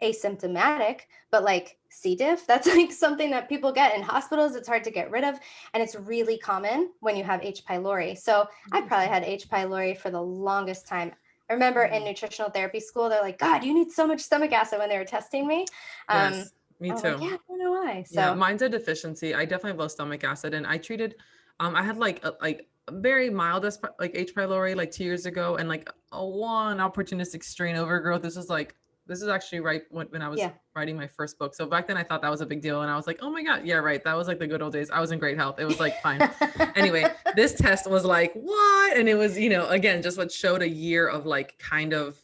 asymptomatic, but like C. diff, that's like something that people get in hospitals. It's hard to get rid of. And it's really common when you have H. pylori. So I probably had H. pylori for the longest time. I remember in nutritional therapy school, they're like, God, you need so much stomach acid when they were testing me. Yes, me I was like, too. yeah, I don't know why. Yeah, So mine's a deficiency. I definitely have low stomach acid, and I treated, I had like a very mild like H. pylori like 2 years ago, and like a one opportunistic strain overgrowth. This is actually right when I was yeah, writing my first book. So back then I thought that was a big deal, and I was like, oh my God, yeah, right. That was like the good old days. I was in great health. It was like fine. Anyway, this test was like, what? And it was, again, just what showed a year of like kind of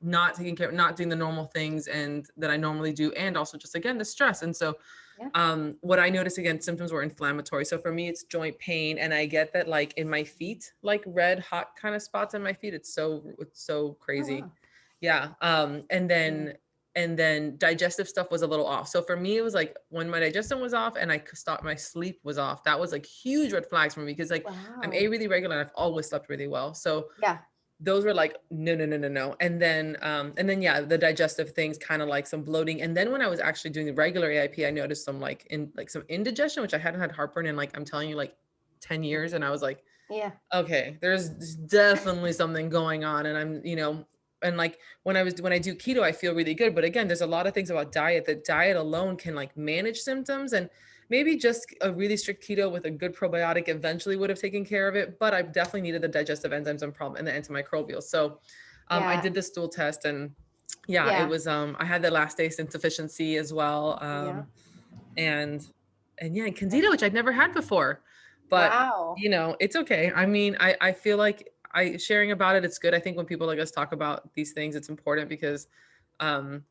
not taking care, not doing the normal things and that I normally do, and also just again the stress. And so yeah. what I noticed, again, symptoms were inflammatory. So for me, it's joint pain, and I get that like in my feet, like red hot kind of spots in my feet. It's so Oh crazy. wow. Yeah. Yeah. And then digestive stuff was a little off. So for me, it was like when my digestion was off and I stopped, my sleep was off. That was like huge red flags for me, because like I'm Wow. a really regular and I've always slept really well. So Yeah. those were like no, no, no, no, no. And then yeah, the digestive things, kind of like some bloating. And then when I was actually doing the regular AIP, I noticed some some indigestion, which I hadn't had heartburn in, like, I'm telling you, like 10 years. And I was like, Yeah. okay, there's definitely something going on. And and like when I do keto, I feel really good. But again, there's a lot of things about diet, that diet alone can like manage symptoms, and maybe just a really strict keto with a good probiotic eventually would have taken care of it. But I definitely needed the digestive enzymes and the antimicrobials. So I Yeah. did the stool test, and yeah, it Yeah. was, I had the lactase insufficiency as well. Yeah. And yeah, and Yeah. candida, which I'd never had before. But Wow. it's okay. I mean, I feel like I sharing about it, it's good. I think when people like us talk about these things, it's important, because um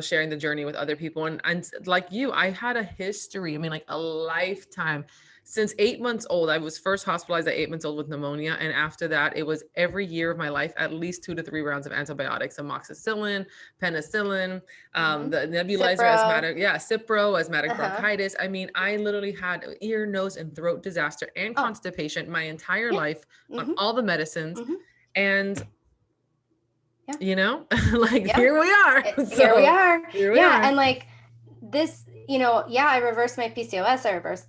sharing the journey with other people. And like you, I had a history, I mean, like a lifetime since 8 months old. I was first hospitalized at 8 months old with pneumonia. And after that, it was every year of my life, at least 2 to 3 rounds of antibiotics, amoxicillin, penicillin, the nebulizer, Cipro. asthmatic, Cipro, asthmatic Uh-huh. bronchitis. I mean, I literally had ear, nose, and throat disaster and Oh, constipation my entire yeah. life on Mm-hmm. all the medicines. Mm-hmm. And, Yeah. like Yeah. here we are. Here we So are. here we Yeah. are. And like this, I reversed my PCOS.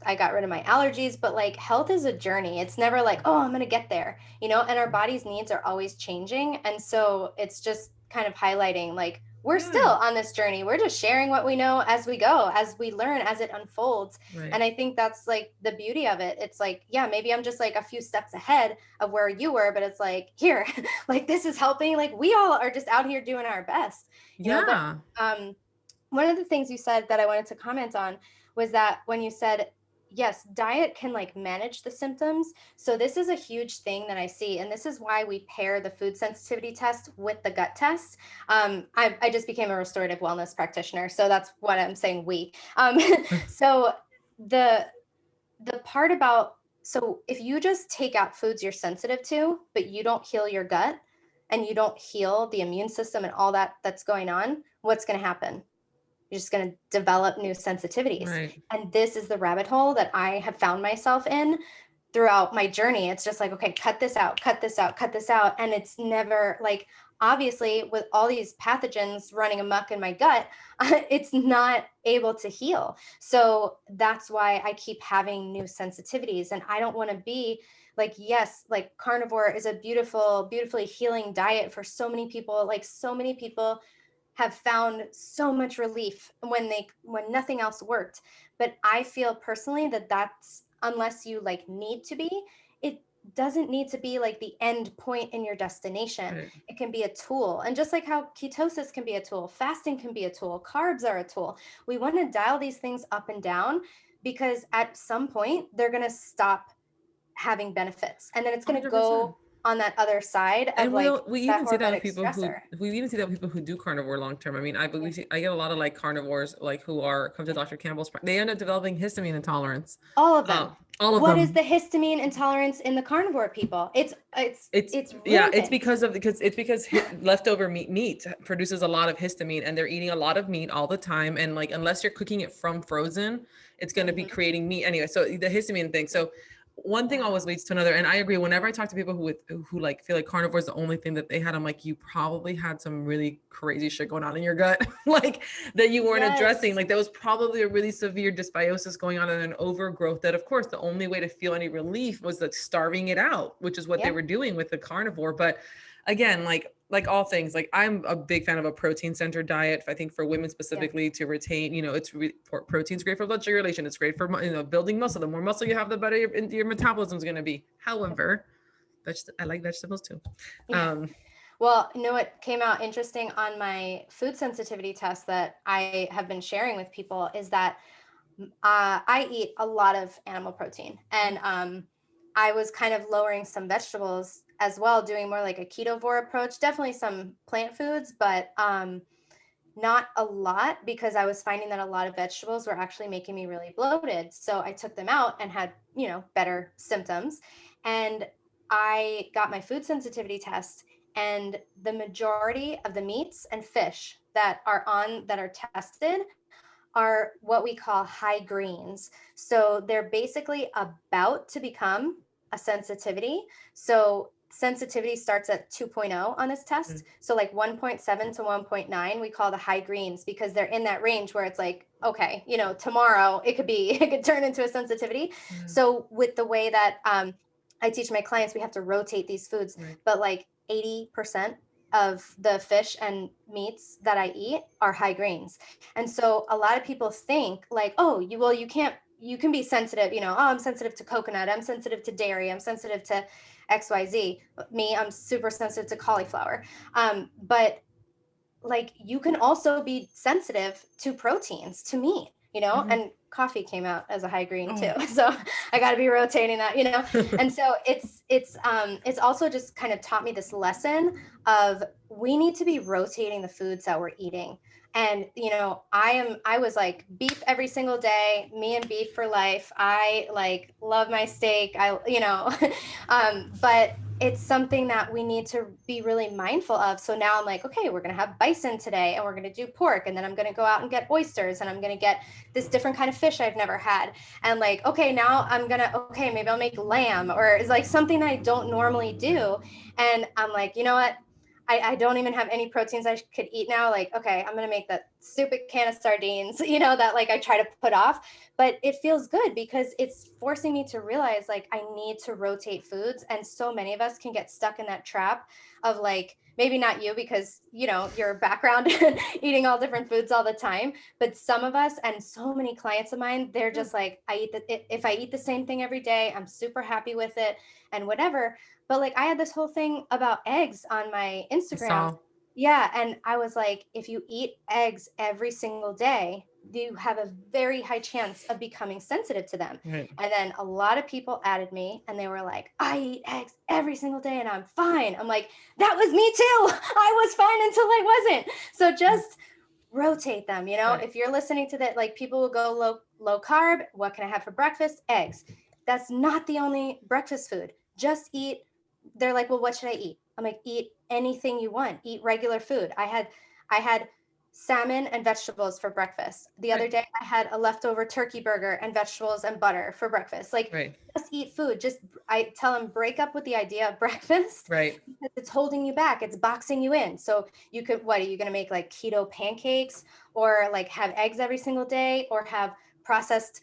I got rid of my allergies, but like health is a journey. It's never like, oh, I'm going to get there, and our body's needs are always changing. And so it's just kind of highlighting like, we're still Yeah. on this journey. We're just sharing what we know as we go, as we learn, as it unfolds. Right. And I think that's like the beauty of it. It's like, yeah, maybe I'm just like a few steps ahead of where you were, but it's like, here, like this is helping. Like we all are just out here doing our best, Yeah. but one of the things you said that I wanted to comment on was that when you said, yes, diet can like manage the symptoms. So this is a huge thing that I see. And this is why we pair the food sensitivity test with the gut test. I just became a restorative wellness practitioner. So that's what I'm saying so the part about, so if you just take out foods you're sensitive to, but you don't heal your gut and you don't heal the immune system and all that's going on, what's going to happen? You're just going to develop new sensitivities. Right. And this is the rabbit hole that I have found myself in throughout my journey. It's just like, okay, cut this out, cut this out, cut this out. And it's never like, obviously with all these pathogens running amok in my gut, it's not able to heal. So that's why I keep having new sensitivities. And I don't want to be like, yes, like carnivore is a beautifully healing diet for so many people. Like so many people have found so much relief when nothing else worked. But I feel personally that that's, unless you like need to be, it doesn't need to be like the end point in your destination. Right. It can be a tool. And just like how ketosis can be a tool, fasting can be a tool, carbs are a tool. We want to dial these things up and down because at some point they're going to stop having benefits. And then it's going to 100%. go on that other side of And like we that even see that with hormetic people stressor. who do carnivore long term. I mean, I get a lot of like carnivores like who come to Dr. Campbell's. They end up developing histamine intolerance. All of them. All of What them. is the histamine intolerance in the carnivore people? It's yeah, it's rampant. because leftover meat produces a lot of histamine, and they're eating a lot of meat all the time. And like, unless you're cooking it from frozen, it's going to be creating meat anyway. So the histamine thing. So one thing always leads to another. And I agree. Whenever I talk to people who like feel like carnivore is the only thing that they had, I'm like, you probably had some really crazy shit going on in your gut, like that you weren't addressing. Like there was probably a really severe dysbiosis going on and an overgrowth that, of course, the only way to feel any relief was like starving it out, which is what they were doing with the carnivore. But again, like all things, like I'm a big fan of a protein centered diet. I think for women specifically to retain, it's protein's great for blood sugar regulation. It's great for, building muscle. The more muscle you have, the better your metabolism is going to be. However, I like vegetables too. Well, what came out interesting on my food sensitivity test that I have been sharing with people is that I eat a lot of animal protein, and I was kind of lowering some vegetables as well, doing more like a ketovore approach, definitely some plant foods, but not a lot, because I was finding that a lot of vegetables were actually making me really bloated. So I took them out and had, better symptoms. And I got my food sensitivity test, and the majority of the meats and fish that are tested are what we call high greens. So they're basically about to become a sensitivity. So sensitivity starts at 2.0 on this test. Mm-hmm. So like 1.7 to 1.9, we call the high greens, because they're in that range where it's like, okay, tomorrow it could turn into a sensitivity. Mm-hmm. So with the way that I teach my clients, we have to rotate these foods, right. But like 80% of the fish and meats that I eat are high greens. And so a lot of people think like, oh, you can be sensitive, oh, I'm sensitive to coconut, I'm sensitive to dairy, I'm sensitive to XYZ. Me, I'm super sensitive to cauliflower. But like, you can also be sensitive to proteins, to meat, mm-hmm. And coffee came out as a high green too. Oh. So I got to be rotating that, you know? And so it's also just kind of taught me this lesson of we need to be rotating the foods that we're eating. And, you know, I was like beef every single day, me and beef for life. I like love my steak. But it's something that we need to be really mindful of. So now I'm like, okay, we're going to have bison today and we're going to do pork. And then I'm going to go out and get oysters and I'm going to get this different kind of fish I've never had. And like, okay, now okay, maybe I'll make lamb, or it's like something I don't normally do. And I'm like, you know what? I don't even have any proteins I could eat now. Like, okay, I'm going to make that stupid can of sardines, you know, that like I try to put off, but it feels good because it's forcing me to realize like I need to rotate foods. And so many of us can get stuck in that trap of like, maybe not you because, you know, your background eating all different foods all the time, but some of us and so many clients of mine, they're just like, if I eat the same thing every day, I'm super happy with it and whatever. But like I had this whole thing about eggs on my Instagram. Yeah. And I was like, if you eat eggs every single day, you have a very high chance of becoming sensitive to them. Right. And then a lot of people added me and they were like, I eat eggs every single day and I'm fine. I'm like, that was me too. I was fine until I wasn't. So just rotate them. You know, Right. if you're listening to that, like people will go low carb. What can I have for breakfast? Eggs. That's not the only breakfast food. Just eat. They're like, well, what should I eat? I'm like, eat anything you want. Eat regular food. I had salmon and vegetables for breakfast. The other day I had a leftover turkey burger and vegetables and butter for breakfast. Like just eat food. Just I tell them break up with the idea of breakfast. Right. Because it's holding you back. It's boxing you in. So you could, what are you going to make, like keto pancakes or like have eggs every single day or have processed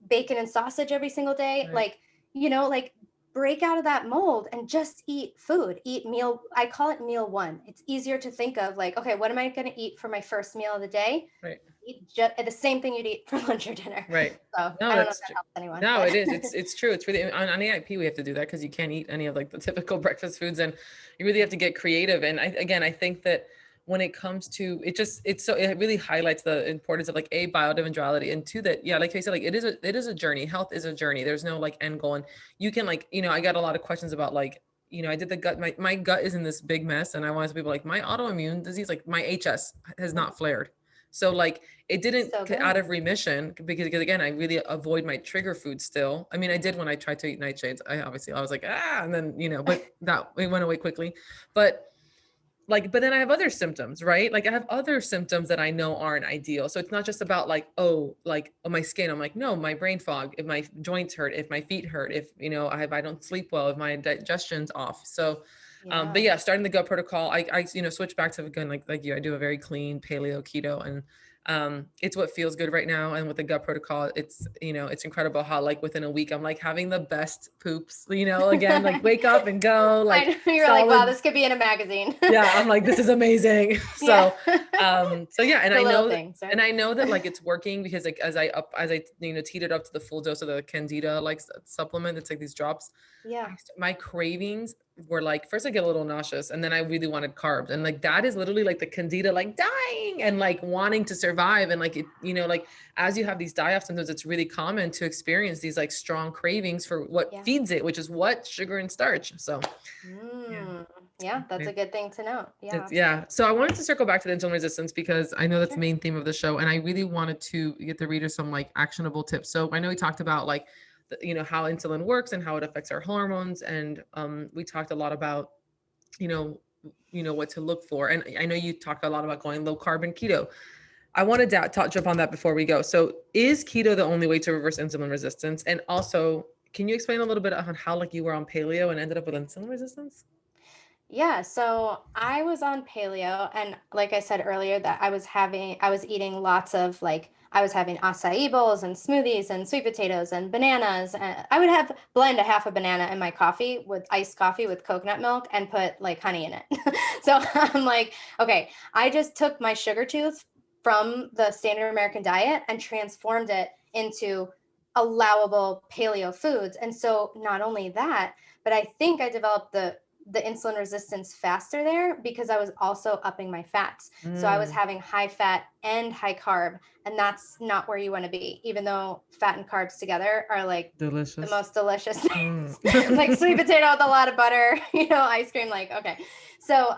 bacon and sausage every single day? Like, you know, like break out of that mold and just eat food. Eat meal. I call it meal one. It's easier to think of like, okay, what am I going to eat for my first meal of the day? Right. Eat just the same thing you'd eat for lunch or dinner. Right. So No, I don't know if that helps anyone. No, but. it is. It's true. It's really on EIP we have to do that because you can't eat any of like the typical breakfast foods, and you really have to get creative. And I think that when it comes to it, it really highlights the importance of like biodiversity, and two, that like I said, like it is a journey. Health is a journey. There's no like end goal, and you can like, you know, I got a lot of questions about like, you know, I did the gut, my gut is in this big mess, and I want people like my autoimmune disease, like my HS has not flared. So like it didn't get out of remission because again, I really avoid my trigger food still. I mean, I did when I tried to eat nightshades. I was like, and then, you know, but that it went away quickly. But then I have other symptoms, right? Like I have other symptoms that I know aren't ideal. So it's not just about like, my skin. I'm like, no, my brain fog, if my joints hurt, if my feet hurt, if, you know, I don't sleep well, if my digestion's off. So, but yeah, starting the gut protocol, I you know, switch back to, again, like you, I do a very clean paleo keto, and it's what feels good right now. And with the gut protocol, it's, you know, it's incredible how like within a week I'm like having the best poops, you know, again, like wake up and go, like you're like, wow, this could be in a magazine. Yeah, I'm like, this is amazing. So yeah, and I know that like it's working because like as I you know, teed it up to the full dose of the Candida like supplement, it's like these drops. Yeah, my cravings were like, first I get a little nauseous, and then I really wanted carbs, and like that is literally like the Candida like dying and like wanting to survive. And like it, you know, like as you have these die-off symptoms, it's really common to experience these like strong cravings for what feeds it, which is what? Sugar and starch. So yeah, that's a good thing to know. So I wanted to circle back to the insulin resistance because I know that's the main theme of the show, and I really wanted to get the readers some like actionable tips. So I know we talked about like you know, how insulin works and how it affects our hormones, and we talked a lot about you know what to look for, and I know you talked a lot about going low carb and keto. I wanted to jump on that before we go. So is keto the only way to reverse insulin resistance? And also, can you explain a little bit on how like you were on paleo and ended up with insulin resistance? Yeah, so I was on paleo, and like I said earlier, that I was eating lots of like, I was having acai bowls and smoothies and sweet potatoes and bananas. And I would blend a half a banana in my coffee with iced coffee with coconut milk and put like honey in it. So I'm like, okay, I just took my sugar tooth from the standard American diet and transformed it into allowable paleo foods. And so not only that, but I think I developed the insulin resistance faster there because I was also upping my fats. So I was having high fat and high carb, and that's not where you want to be, even though fat and carbs together are like Delicious. the most delicious things. Like sweet potato with a lot of butter, ice cream, like, okay. So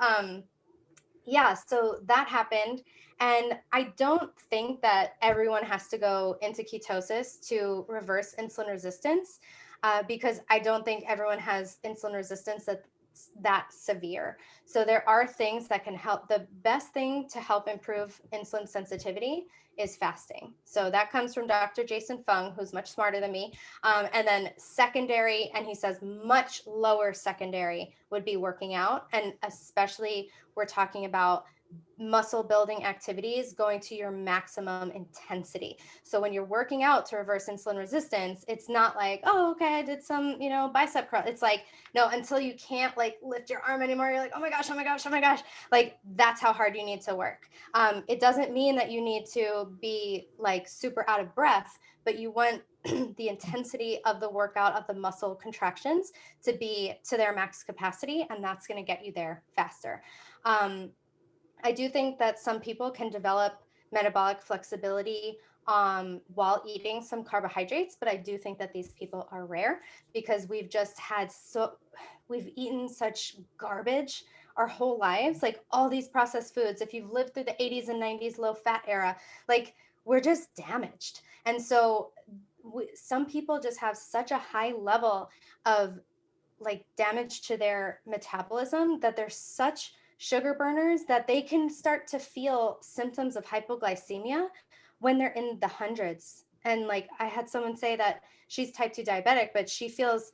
yeah, so that happened. And I don't think that everyone has to go into ketosis to reverse insulin resistance, because I don't think everyone has insulin resistance that's that severe. So there are things that can help. The best thing to help improve insulin sensitivity is fasting. So that comes from Dr. Jason Fung, who's much smarter than me. And then secondary, and he says much lower secondary would be working out. And especially we're talking about muscle building activities going to your maximum intensity. So when you're working out to reverse insulin resistance, it's not like, oh, okay, I did some, bicep curl. It's like, no, until you can't like lift your arm anymore, you're like, oh my gosh, oh my gosh, oh my gosh. Like that's how hard you need to work. It doesn't mean that you need to be like super out of breath, but you want the intensity of the workout, of the muscle contractions, to be to their max capacity, and that's going to get you there faster. I do think that some people can develop metabolic flexibility while eating some carbohydrates, but I do think that these people are rare because we've eaten such garbage our whole lives, like all these processed foods. If you've lived through the 80s and 90s low fat era, like we're just damaged. And so some people just have such a high level of like damage to their metabolism that they're such sugar burners that they can start to feel symptoms of hypoglycemia when they're in the hundreds. And like I had someone say that she's type 2 diabetic, but she feels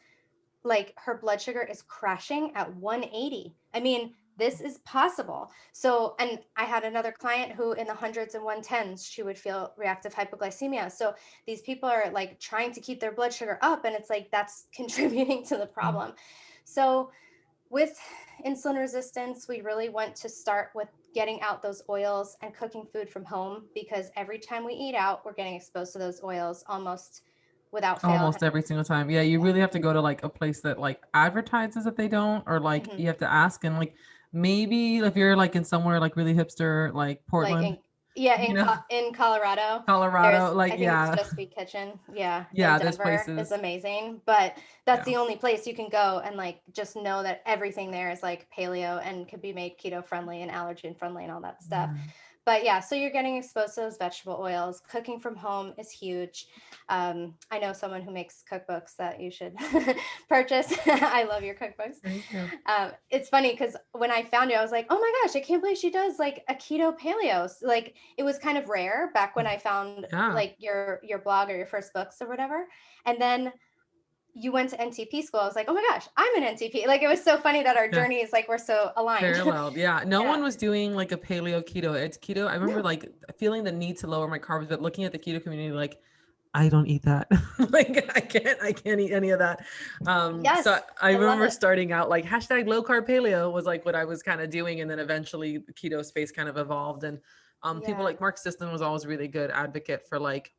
like her blood sugar is crashing at 180. I mean, this is possible. So, and I had another client who in the hundreds and 110s, she would feel reactive hypoglycemia. So these people are like trying to keep their blood sugar up, and it's like that's contributing to the problem. So with insulin resistance, we really want to start with getting out those oils and cooking food from home, because every time we eat out, we're getting exposed to those oils almost without fail. Almost every single time. Yeah, you really have to go to like a place that like advertises that they don't, or like you have to ask, and like maybe if you're like in somewhere like really hipster, like Portland. Like in Colorado. Colorado, like I think it's Just Be Kitchen. Yeah. Yeah, in there's Denver places. is amazing, but that's the only place you can go and like just know that everything there is like paleo and could be made keto friendly and allergen friendly and all that stuff. But yeah, so you're getting exposed to those vegetable oils. Cooking from home is huge. I know someone who makes cookbooks that you should purchase. I love your cookbooks. Thank you. It's funny because when I found you, I was like, oh my gosh, I can't believe she does like a keto paleo. Like it was kind of rare back when I found like your blog or your first books or whatever. And then you went to NTP school. I was like, oh my gosh, I'm an NTP. Like it was so funny that our journeys like were so aligned. Parallel. Yeah. No one was doing like a paleo keto. It's keto. I remember like feeling the need to lower my carbs, but looking at the keto community, like I don't eat that. Like I can't eat any of that. So I remember starting out like hashtag low carb paleo was like what I was kind of doing. And then eventually the keto space kind of evolved. And people like Mark Sisson was always really good advocate for like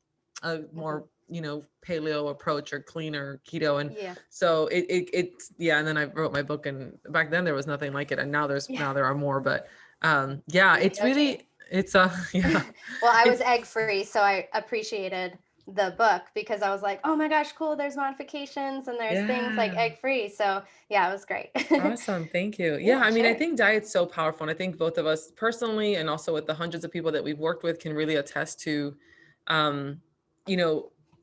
a more paleo approach or cleaner keto. And so it's and then I wrote my book, and back then there was nothing like it, and now there are more, but it's really well, I was egg free, so I appreciated the book because I was like, oh my gosh, cool, there's modifications and there's things like egg free. So yeah, it was great. Awesome. Thank you. I mean, I think diet's so powerful, and I think both of us personally and also with the hundreds of people that we've worked with can really attest to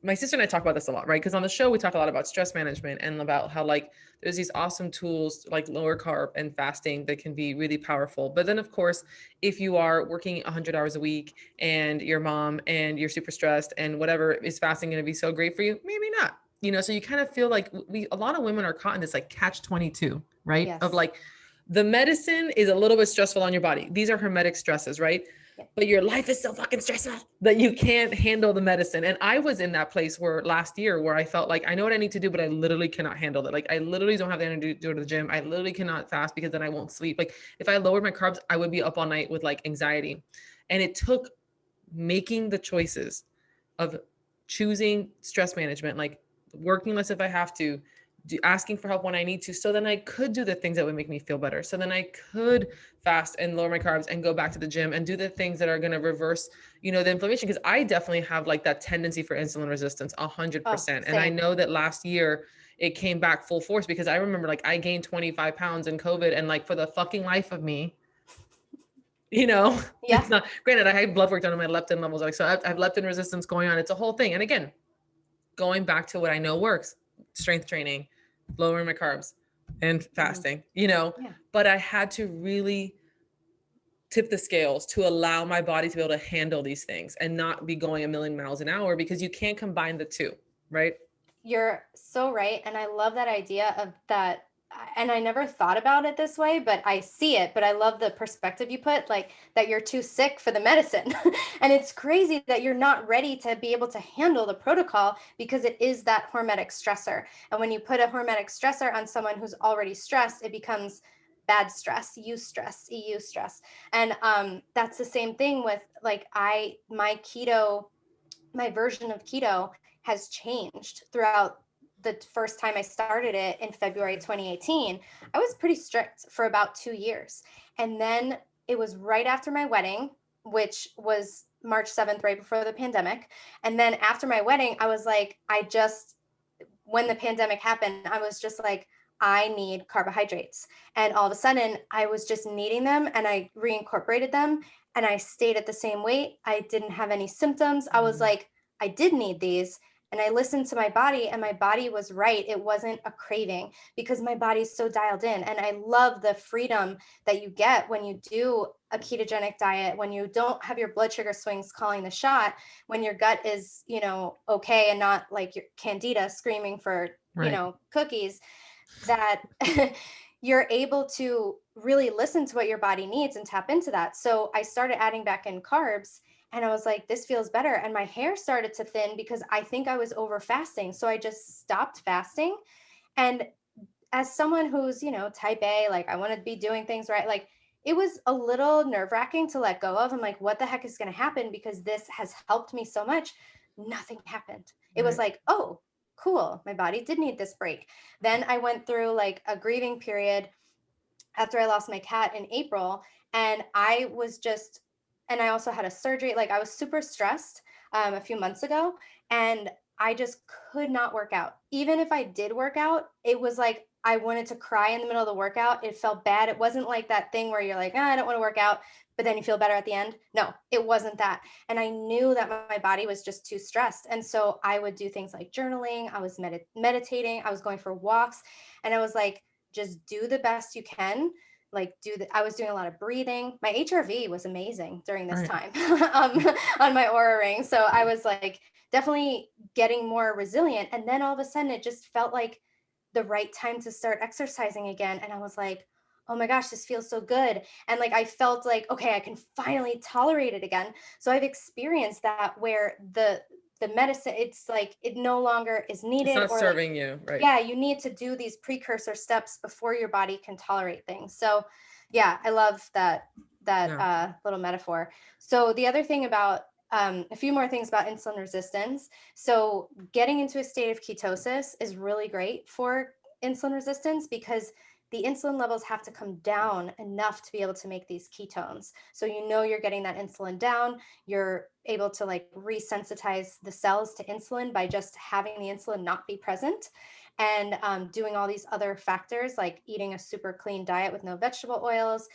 my sister and I talk about this a lot, right? Because on the show, we talk a lot about stress management and about how like there's these awesome tools like lower carb and fasting that can be really powerful. But then of course, if you are working 100 hours a week and you're mom and you're super stressed and whatever, is fasting going to be so great for you? Maybe not. So you kind of feel like a lot of women are caught in this like catch 22, right? Yes. Of like the medicine is a little bit stressful on your body. These are hermetic stresses, right? But your life is so fucking stressful that you can't handle the medicine. And I was in that place where last year where I felt like I know what I need to do, but I literally cannot handle it. Like I literally don't have the energy to go to the gym. I literally cannot fast because then I won't sleep. Like if I lowered my carbs, I would be up all night with like anxiety. And it took making the choices of choosing stress management, like working less if I have to, asking for help when I need to. So then I could do the things that would make me feel better. So then I could fast and lower my carbs and go back to the gym and do the things that are going to reverse, the inflammation. Cause I definitely have like that tendency for insulin resistance 100%. And I Same. know that last year it came back full force because I remember like I gained 25 pounds in COVID and like for the fucking life of me, Yeah. it's not granted. I had blood work done on my leptin levels. Like, so I have leptin resistance going on. It's a whole thing. And again, going back to what I know works, strength training, lowering my carbs and fasting, Yeah. but I had to really tip the scales to allow my body to be able to handle these things and not be going a million miles an hour because you can't combine the two, right? You're so right. And I love that idea of that. And I never thought about it this way, but I see it. But I love the perspective you put, like that you're too sick for the medicine. And it's crazy that you're not ready to be able to handle the protocol because it is that hormetic stressor. And when you put a hormetic stressor on someone who's already stressed, it becomes bad stress, eustress, EU stress. And that's the same thing with like my keto, my version of keto has changed throughout the first time I started it in February 2018. I was pretty strict for about 2 years. And then it was right after my wedding, which was March 7th, right before the pandemic. And then after my wedding, I was like, when the pandemic happened, I was just like, I need carbohydrates. And all of a sudden, I was just needing them and I reincorporated them and I stayed at the same weight. I didn't have any symptoms. I was like, I did need these. And I listened to my body, and my body was right. It wasn't a craving because my body's so dialed in. And I love the freedom that you get when you do a ketogenic diet, when you don't have your blood sugar swings calling the shot, when your gut is, okay and not like your candida screaming for, Right. cookies, that you're able to really listen to what your body needs and tap into that. So I started adding back in carbs and I was like, this feels better. And my hair started to thin because I think I was over fasting. So I just stopped fasting. And as someone who's, type A, like I want to be doing things right, like it was a little nerve wracking to let go of. I'm like, what the heck is going to happen? Because this has helped me so much. Nothing happened. It was Right. like, oh, cool. My body did need this break. Then I went through like a grieving period after I lost my cat in April. And and I also had a surgery. Like I was super stressed a few months ago. And I just could not work out. Even if I did work out, it was like I wanted to cry in the middle of the workout. It felt bad. It wasn't like that thing where you're like, I don't want to work out, but then you feel better at the end. No, it wasn't that. And I knew that my body was just too stressed. And so I would do things like journaling. I was meditating. I was going for walks. And I was like, just do the best you can. Like I was doing a lot of breathing. My HRV was amazing during this Right. time on my Aura ring. So I was like definitely getting more resilient. And then all of a sudden it just felt like the right time to start exercising again. And I was like, oh my gosh, this feels so good. And like I felt like, okay, I can finally tolerate it again. So I've experienced that where the medicine, it's like it no longer is It's needed, not or like, serving you. Right. yeah, you need to do these precursor steps before your body can tolerate things. So yeah, I love Yeah. little metaphor. So the other thing about a few more things about insulin resistance. So getting into a state of ketosis is really great for insulin resistance because the insulin levels have to come down enough to be able to make these ketones. So you're getting that insulin down, you're able to like resensitize the cells to insulin by just having the insulin not be present, and doing all these other factors like eating a super clean diet with no vegetable oils,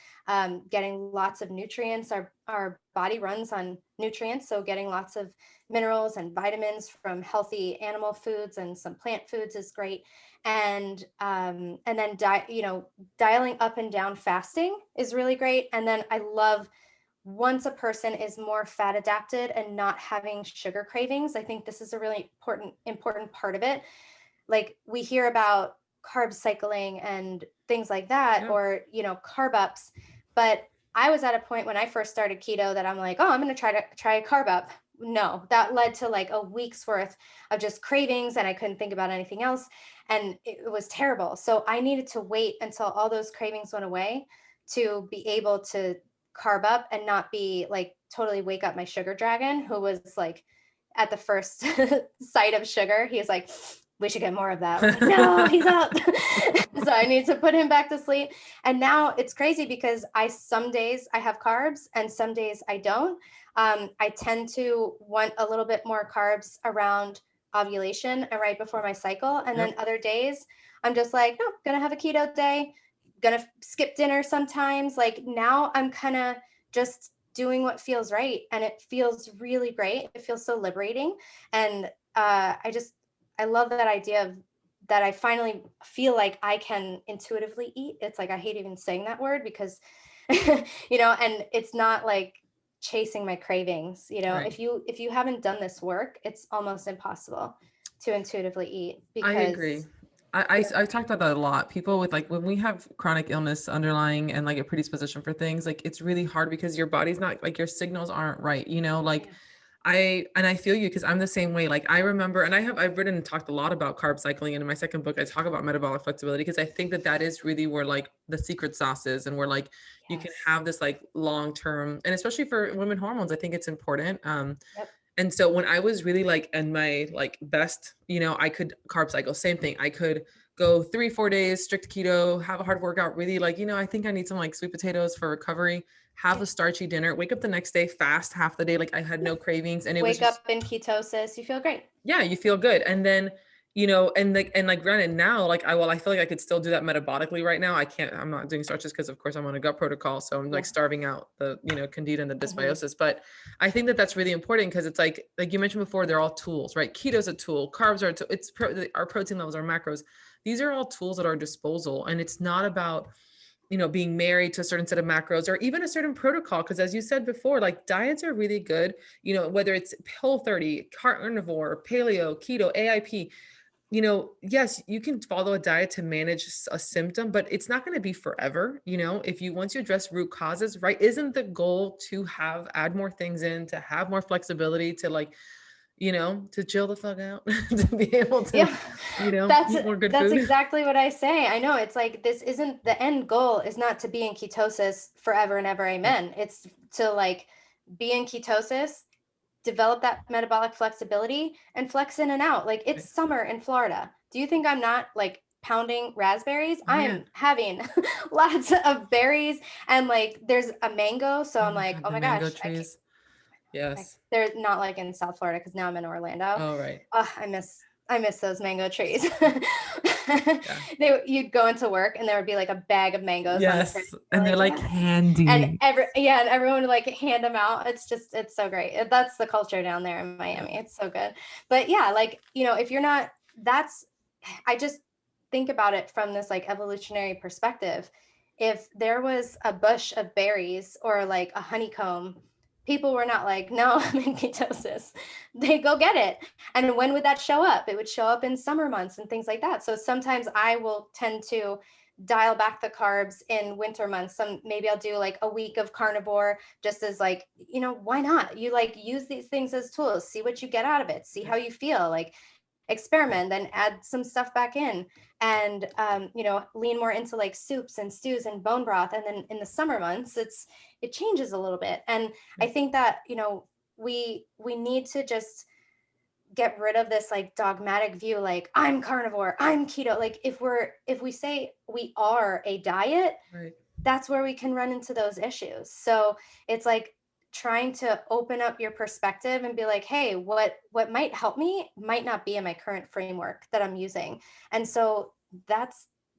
getting lots of nutrients. Our body runs on nutrients, so getting lots of minerals and vitamins from healthy animal foods and some plant foods is great. And then dialing up and down fasting is really great. And then I love, once a person is more fat adapted and not having sugar cravings, I think this is a really important part of it. Like we hear about carb cycling and things like that, Yeah. or carb ups, but I was at a point when I first started keto that I'm like, oh, I'm going to try a carb up. No, that led to like a week's worth of just cravings and I couldn't think about anything else, and it was terrible. So I needed to wait until all those cravings went away to be able to carb up and not be like totally wake up my sugar dragon, who was like at the first sight of sugar, he was like, we should get more of that. We're like, no, he's up. So I need to put him back to sleep. And now it's crazy because some days I have carbs and some days I don't. I tend to want a little bit more carbs around ovulation and right before my cycle. And then other days I'm just like, no, gonna have a keto day, gonna skip dinner sometimes. Like now I'm kind of just doing what feels right. And it feels really great. It feels so liberating. And I love that idea of that I finally feel like I can intuitively eat. It's like I hate even saying that word because and it's not like chasing my cravings. Right. If you haven't done this work, it's almost impossible to intuitively eat because I agree. I talked about that a lot. People with like when we have chronic illness underlying and like a predisposition for things, like it's really hard because your body's not like your signals aren't right, like I feel you because I'm the same way. Like I remember, and I've written and talked a lot about carb cycling, and in my second book I talk about metabolic flexibility because I think that is really where like the secret sauce is, and where like you can have this like long term, and especially for women hormones, I think it's important. And so when I was really like in my like best, I could carb cycle, same thing. I could go 3-4 days strict keto, have a hard workout, really like, I think I need some like sweet potatoes for recovery, have a starchy dinner, wake up the next day, fast half the day. Like I had no cravings and it was wake up in ketosis, you feel great. Yeah, you feel good. And then, and granted now, like I feel like I could still do that metabolically right now. I'm not doing starches because of course I'm on a gut protocol. So I'm like starving out the, candida and the dysbiosis. But I think that that's really important because it's like you mentioned before, they're all tools, right? Keto's a tool, carbs are, our protein levels, our macros. These are all tools at our disposal. And it's not about, being married to a certain set of macros or even a certain protocol. Cause as you said before, like diets are really good, whether it's Whole30, carnivore, paleo, keto, AIP, yes, you can follow a diet to manage a symptom, but it's not going to be forever. Once you address root causes, right? Isn't the goal to add more things in, to have more flexibility, to like, to chill the fuck out, to be able to, eat more good that's food. exactly what I say. I know it's like, this isn't the end goal is not to be in ketosis forever and ever. Amen. It's to like be in ketosis, develop that metabolic flexibility and flex in and out. Like it's summer in Florida. Do you think I'm not like pounding raspberries? I am having lots of berries and like there's a mango. So I'm like, oh my gosh, trees. Yes. They're not like in South Florida because now I'm in Orlando. Oh, right. I miss those mango trees. You'd go into work and there would be like a bag of mangoes. Yes. And they're like candy. And everyone would like hand them out. It's so great. That's the culture down there in Miami. It's so good. But yeah, like, if you're not, I just think about it from this like evolutionary perspective. If there was a bush of berries or like a honeycomb, people were not like, no, I'm in ketosis. They go get it. And when would that show up? It would show up in summer months and things like that. So sometimes I will tend to dial back the carbs in winter months. Maybe I'll do like a week of carnivore just as like, why not? You like use these things as tools, see what you get out of it, see how you feel, like experiment, then add some stuff back in and, lean more into like soups and stews and bone broth. And then in the summer months, it changes a little bit. And I think that, we need to just get rid of this like dogmatic view, like I'm carnivore, I'm keto. Like if we say we are a diet, right, that's where we can run into those issues. So it's like trying to open up your perspective and be like, hey, what might help me might not be in my current framework that I'm using. And so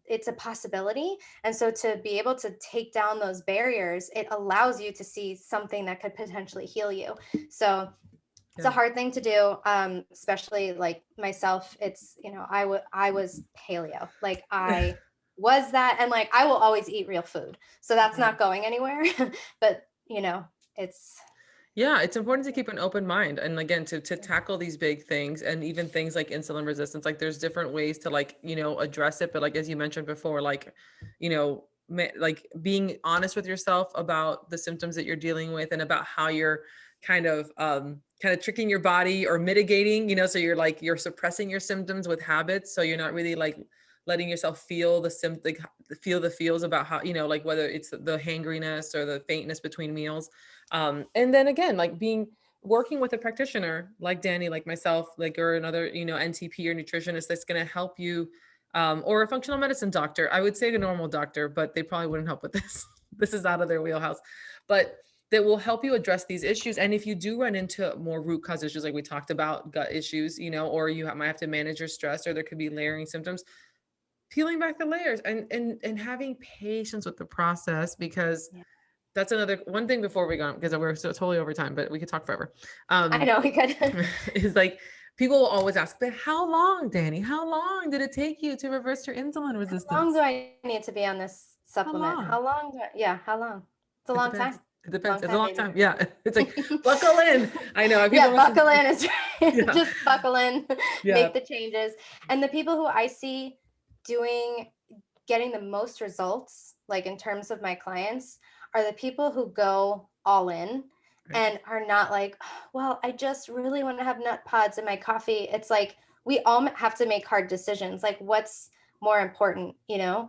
it's a possibility. And so to be able to take down those barriers, it allows you to see something that could potentially heal you. So it's a hard thing to do, especially like myself. It's, I was paleo, like I was that. And like, I will always eat real food. So that's not going anywhere, but it's important to keep an open mind. And again, to tackle these big things and even things like insulin resistance, like there's different ways to like, address it. But like, as you mentioned before, like, like being honest with yourself about the symptoms that you're dealing with and about how you're kind of tricking your body or mitigating, so you're suppressing your symptoms with habits. So you're not really like letting yourself feel feel the feels about how, whether it's the hangriness or the faintness between meals. And then again, like being working with a practitioner like Danny, like myself, like, or another, NTP or nutritionist that's going to help you, or a functional medicine doctor. I would say a normal doctor, but they probably wouldn't help with this. This is out of their wheelhouse, but that will help you address these issues. And if you do run into more root cause issues, like we talked about, gut issues, or you might have to manage your stress, or there could be layering symptoms, peeling back the layers and having patience with the process, because Yeah. that's another one thing before we go, because we're so totally over time, but we could talk forever. I know we could. Is like, people will always ask, but how long, Danny? How long did it take you to reverse your insulin resistance? How long do I need to be on this supplement? How long do I, yeah, how long? It's a long time. It depends. It's a time, long baby. time. Yeah. It's like, buckle in. I know. Yeah, buckle in is right. Yeah. Just buckle in, Yeah. make the changes. And the people who I see getting the most results, like in terms of my clients, are the people who go all in. Right. And are not like, well, I just really want to have nut pods in my coffee. It's like, we all have to make hard decisions. Like, what's more important,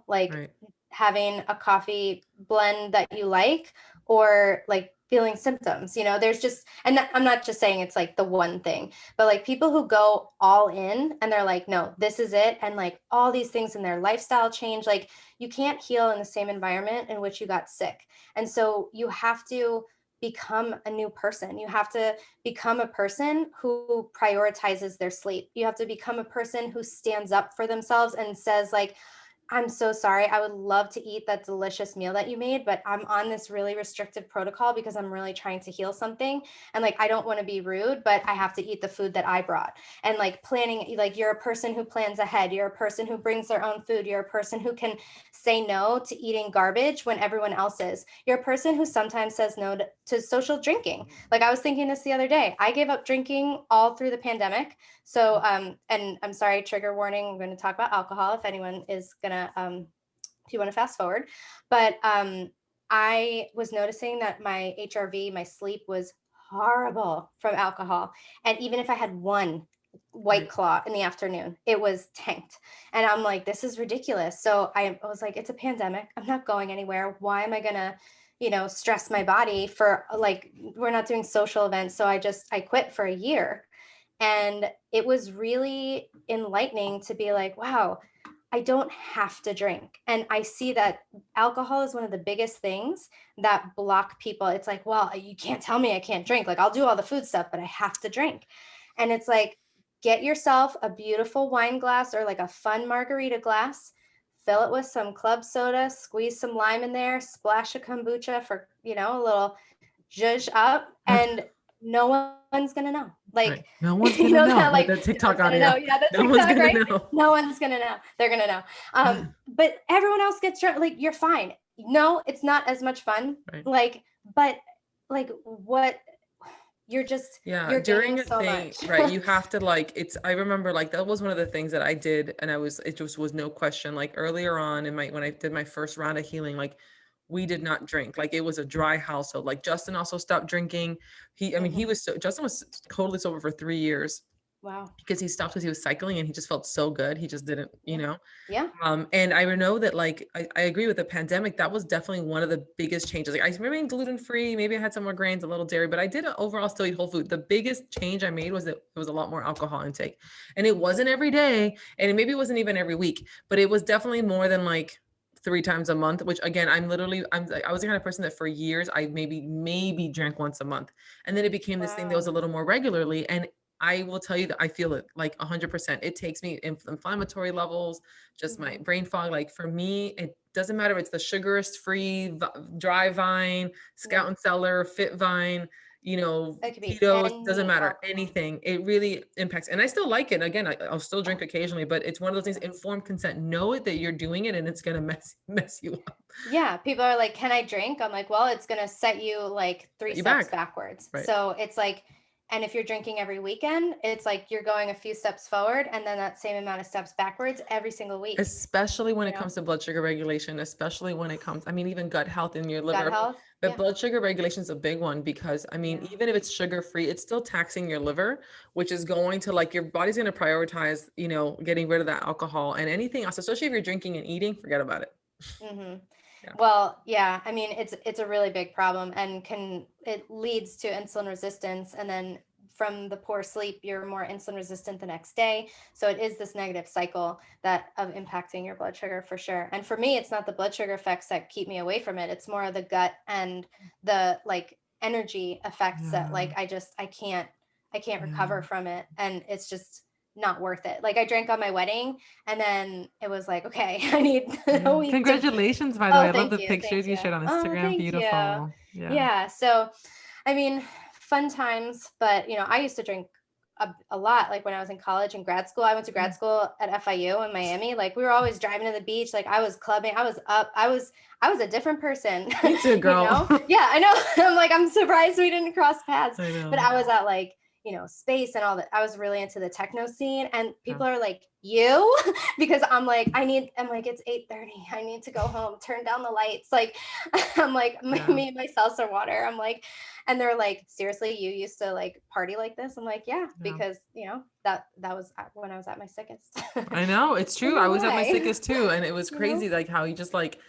like Right. having a coffee blend that you like, or like feeling symptoms, there's just, and I'm not just saying it's like the one thing, but like people who go all in and they're like, no, this is it. And like all these things in their lifestyle change, like you can't heal in the same environment in which you got sick. And so you have to become a new person. You have to become a person who prioritizes their sleep. You have to become a person who stands up for themselves and says like, I'm so sorry. I would love to eat that delicious meal that you made, but I'm on this really restrictive protocol because I'm really trying to heal something. And like, I don't want to be rude, but I have to eat the food that I brought. And like planning, like you're a person who plans ahead. You're a person who brings their own food. You're a person who can say no to eating garbage when everyone else is. You're a person who sometimes says no to social drinking. Like I was thinking this the other day, I gave up drinking all through the pandemic. So, and I'm sorry, trigger warning, I'm going to talk about alcohol if anyone is going to, if you want to fast forward, but I was noticing that my HRV, my sleep was horrible from alcohol. And even if I had one White Claw in the afternoon, it was tanked. And I'm like, this is ridiculous. So I was like, it's a pandemic. I'm not going anywhere. Why am I going to, stress my body for like, we're not doing social events. So I quit for a year. And it was really enlightening to be like, wow, I don't have to drink. And I see that alcohol is one of the biggest things that block people. It's like, well, you can't tell me I can't drink. Like I'll do all the food stuff, but I have to drink. And it's like, get yourself a beautiful wine glass or like a fun margarita glass, fill it with some club soda, squeeze some lime in there, splash a kombucha for, a little zhuzh up, and no one's gonna know. Like right. No one's gonna know. That, like the TikTok audio. Yeah, the no TikTok, one's gonna right? know. No one's gonna know. They're gonna know. But everyone else gets drunk. Like you're fine. No, it's not as much fun. Right. Like, but like what? You're just you're during a so thing, much. right? You have to like, I remember like that was one of the things that I did, and it just was no question. Like earlier on when I did my first round of healing, like we did not drink. Like it was a dry household. Like Justin also stopped drinking. Justin was totally sober for 3 years. Wow. Because he stopped because he was cycling and he just felt so good. He just didn't, Yeah. And I know that like, I agree with the pandemic. That was definitely one of the biggest changes. Like I remained gluten-free. Maybe I had some more grains, a little dairy, but I did overall still eat whole food. The biggest change I made was that it was a lot more alcohol intake, and it wasn't every day. And maybe it wasn't even every week, but it was definitely more than like 3 times a month, which again, I was the kind of person that for years I maybe drank once a month. And then it became this thing that was a little more regularly. And I will tell you that I feel it like 100%. It takes me inflammatory levels, just my brain fog. Like for me, it doesn't matter if it's the sugarist free, dry vine, Scout and Cellar, Fit Vine, keto, doesn't matter, anything. It really impacts. And I still like it. Again, I'll still drink occasionally, but it's one of those things, informed consent. Know it that you're doing it and it's going to mess you up. Yeah. People are like, can I drink? I'm like, well, it's going to set you like 3 steps backwards. Right. So it's like, and if you're drinking every weekend, it's like you're going a few steps forward and then that same amount of steps backwards every single week. Especially when it comes to blood sugar regulation, especially when it comes, even gut health in your liver. Gut health. But blood sugar regulation is a big one because even if it's sugar-free, it's still taxing your liver, which is going to like, your body's going to prioritize, getting rid of that alcohol and anything else, especially if you're drinking and eating, forget about it. Mm-hmm. Yeah. Well, yeah, I mean, it's a really big problem, and can it leads to insulin resistance, and then from the poor sleep, you're more insulin resistant the next day. So it is this negative cycle that of impacting your blood sugar for sure. And for me, it's not the blood sugar effects that keep me away from it. It's more of the gut and the like energy effects that Yeah. like I can't recover Yeah. from it, and it's just not worth it. Like I drank on my wedding, and then it was like, okay, I need a Yeah. week to. Congratulations, by the way. Oh, I love thank the you. Thank pictures you you. shared on Oh, Instagram. thank you. Beautiful. Yeah. Yeah. So, I mean, fun times, but I used to drink a lot. Like when I was in college and grad school, I went to grad school at FIU in Miami. Like we were always driving to the beach. Like I was clubbing. I was up. I was a different person. Me too, girl. Yeah, I know. I'm like, I'm surprised we didn't cross paths. I But know. I was at like, space and all that. I was really into the techno scene, and Yeah. people are like, you, because I'm like, I'm like, it's 8:30. I need to go home. Turn down the lights. Like, I'm like, Yeah. me and my seltzer water. I'm like, and they're like, seriously, you used to like party like this? I'm like, yeah, Yeah. because that was when I was at my sickest. I know. It's I don't true. I know was at my why. sickest too. And it was you know? crazy, like how you just like,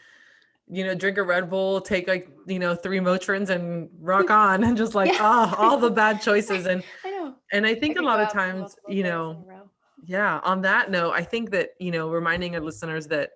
drink a Red Bull, take like, 3 Motrins and rock on and just like, Yeah. all the bad choices. I know. And I I think a could go lot of out times, multiple days in a row. yeah, on that note, I think that, reminding our listeners that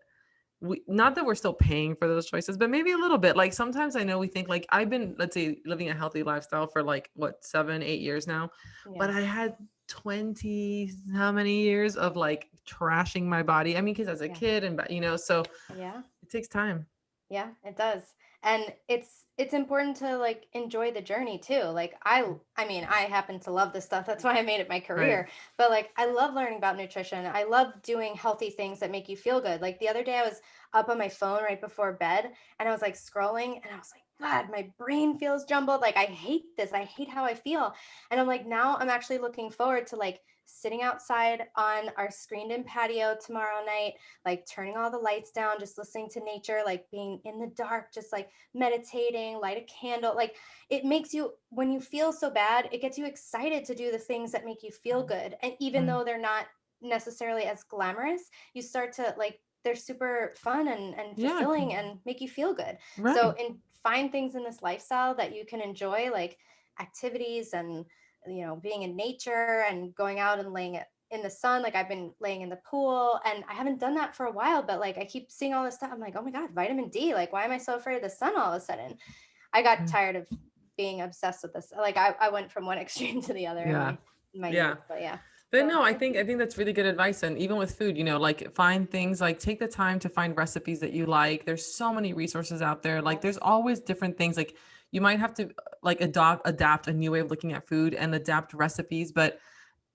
not that we're still paying for those choices, but maybe a little bit. Like sometimes I know we think like I've been, let's say, living a healthy lifestyle for like what, 7, 8 years now, but Yeah. I had 20 how many years of like trashing my body. I mean, because as a Yeah. kid and so Yeah. it takes time. Yeah, it does. And it's important to like enjoy the journey too. Like I mean, I happen to love this stuff. That's why I made it my Right. career. But like I love learning about nutrition. I love doing healthy things that make you feel good. Like the other day I was up on my phone right before bed, and I was like scrolling, and I was like, God, my brain feels jumbled. Like I hate this. I hate how I feel. And I'm like, now I'm actually looking forward to like sitting outside on our screened in patio tomorrow night, like turning all the lights down, just listening to nature, like being in the dark, just like meditating, light a candle. Like it makes you, when you feel so bad, it gets you excited to do the things that make you feel good. And even Right. though they're not necessarily as glamorous, you start to like, they're super fun and Yeah. fulfilling and make you feel good. So, Right. and find things in this lifestyle that you can enjoy, like activities and, being in nature and going out and laying it in the sun. Like I've been laying in the pool, and I haven't done that for a while, but like I keep seeing all this stuff. I'm like, oh my God, vitamin D. Like, why am I so afraid of the sun all of a sudden? I got tired of being obsessed with this. Like I went from one extreme to the other in Yeah. my Yeah. youth. But yeah. But So no, I think that's really good advice. And even with food, like find things, like take the time to find recipes that you like. There's so many resources out there. Like there's yes. always different things. Like you might have to like adapt a new way of looking at food and adapt recipes, but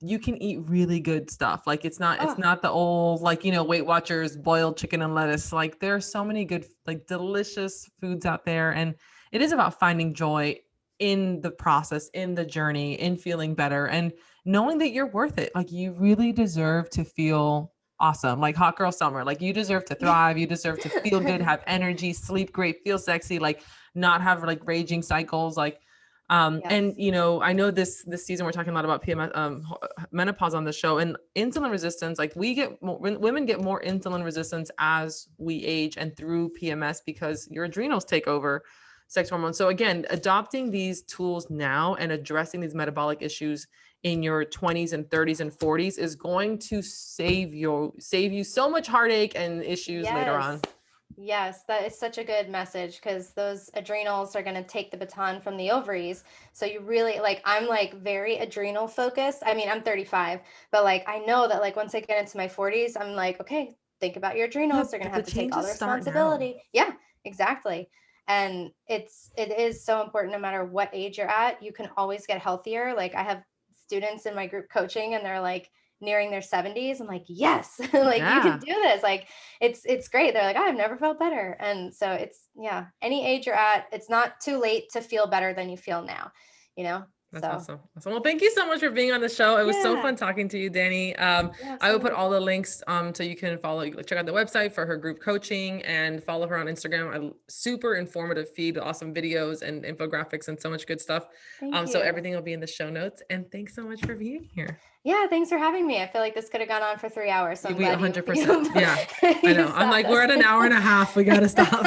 you can eat really good stuff. Like it's Oh, not the old like, Weight Watchers boiled chicken and lettuce. Like there are so many good, like delicious foods out there. And it is about finding joy in the process, in the journey, in feeling better and knowing that you're worth it. Like you really deserve to feel awesome. Like hot girl summer. Like you deserve to thrive. You deserve to feel good, have energy, sleep great, feel sexy, like not have like raging cycles. Like and yes. I know this season we're talking a lot about PMS, menopause on the show, and insulin resistance. Like women get more insulin resistance as we age and through PMS because your adrenals take over sex hormones. So again, adopting these tools now and addressing these metabolic issues in your 20s and 30s and 40s is going to save you so much heartache and issues later on. Yes. Yes, that is such a good message, because those adrenals are going to take the baton from the ovaries. So you really like, I'm like very adrenal focused. I mean, I'm 35, but like I know that like once I get into my 40s, I'm like, okay, think about your Yeah, adrenals. They're going but to the have to take all changes the start now. responsibility. Yeah, exactly. And it is so important no matter what age you're at, you can always get healthier. Like I have students in my group coaching, and they're like nearing their 70s. I'm like, yes, like you can Yeah. do this. Like it's great. They're like, I've never felt better. And so it's, yeah, any age you're at, it's not too late to feel better than you feel now, you know? That's So awesome. Awesome. Well, thank you so much for being on the show. It was so yeah, fun talking to you, Danny. yeah, I will put absolutely. all the links so you can follow, check out the website for her group coaching and follow her on Instagram. Super informative feed, awesome videos and infographics and so much good stuff. Thank So you. everything will be in the show notes. And thanks so much for being here. Yeah, thanks for having me. I feel like this could have gone on for 3 hours, so I'm We glad you 100%. Yeah, I you know. I'm stopped like, we're us. at an hour and a half. We got to stop.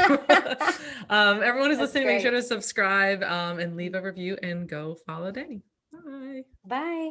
Everyone who's That's listening, make sure great. to subscribe and leave a review and go follow Danny. Bye. Bye.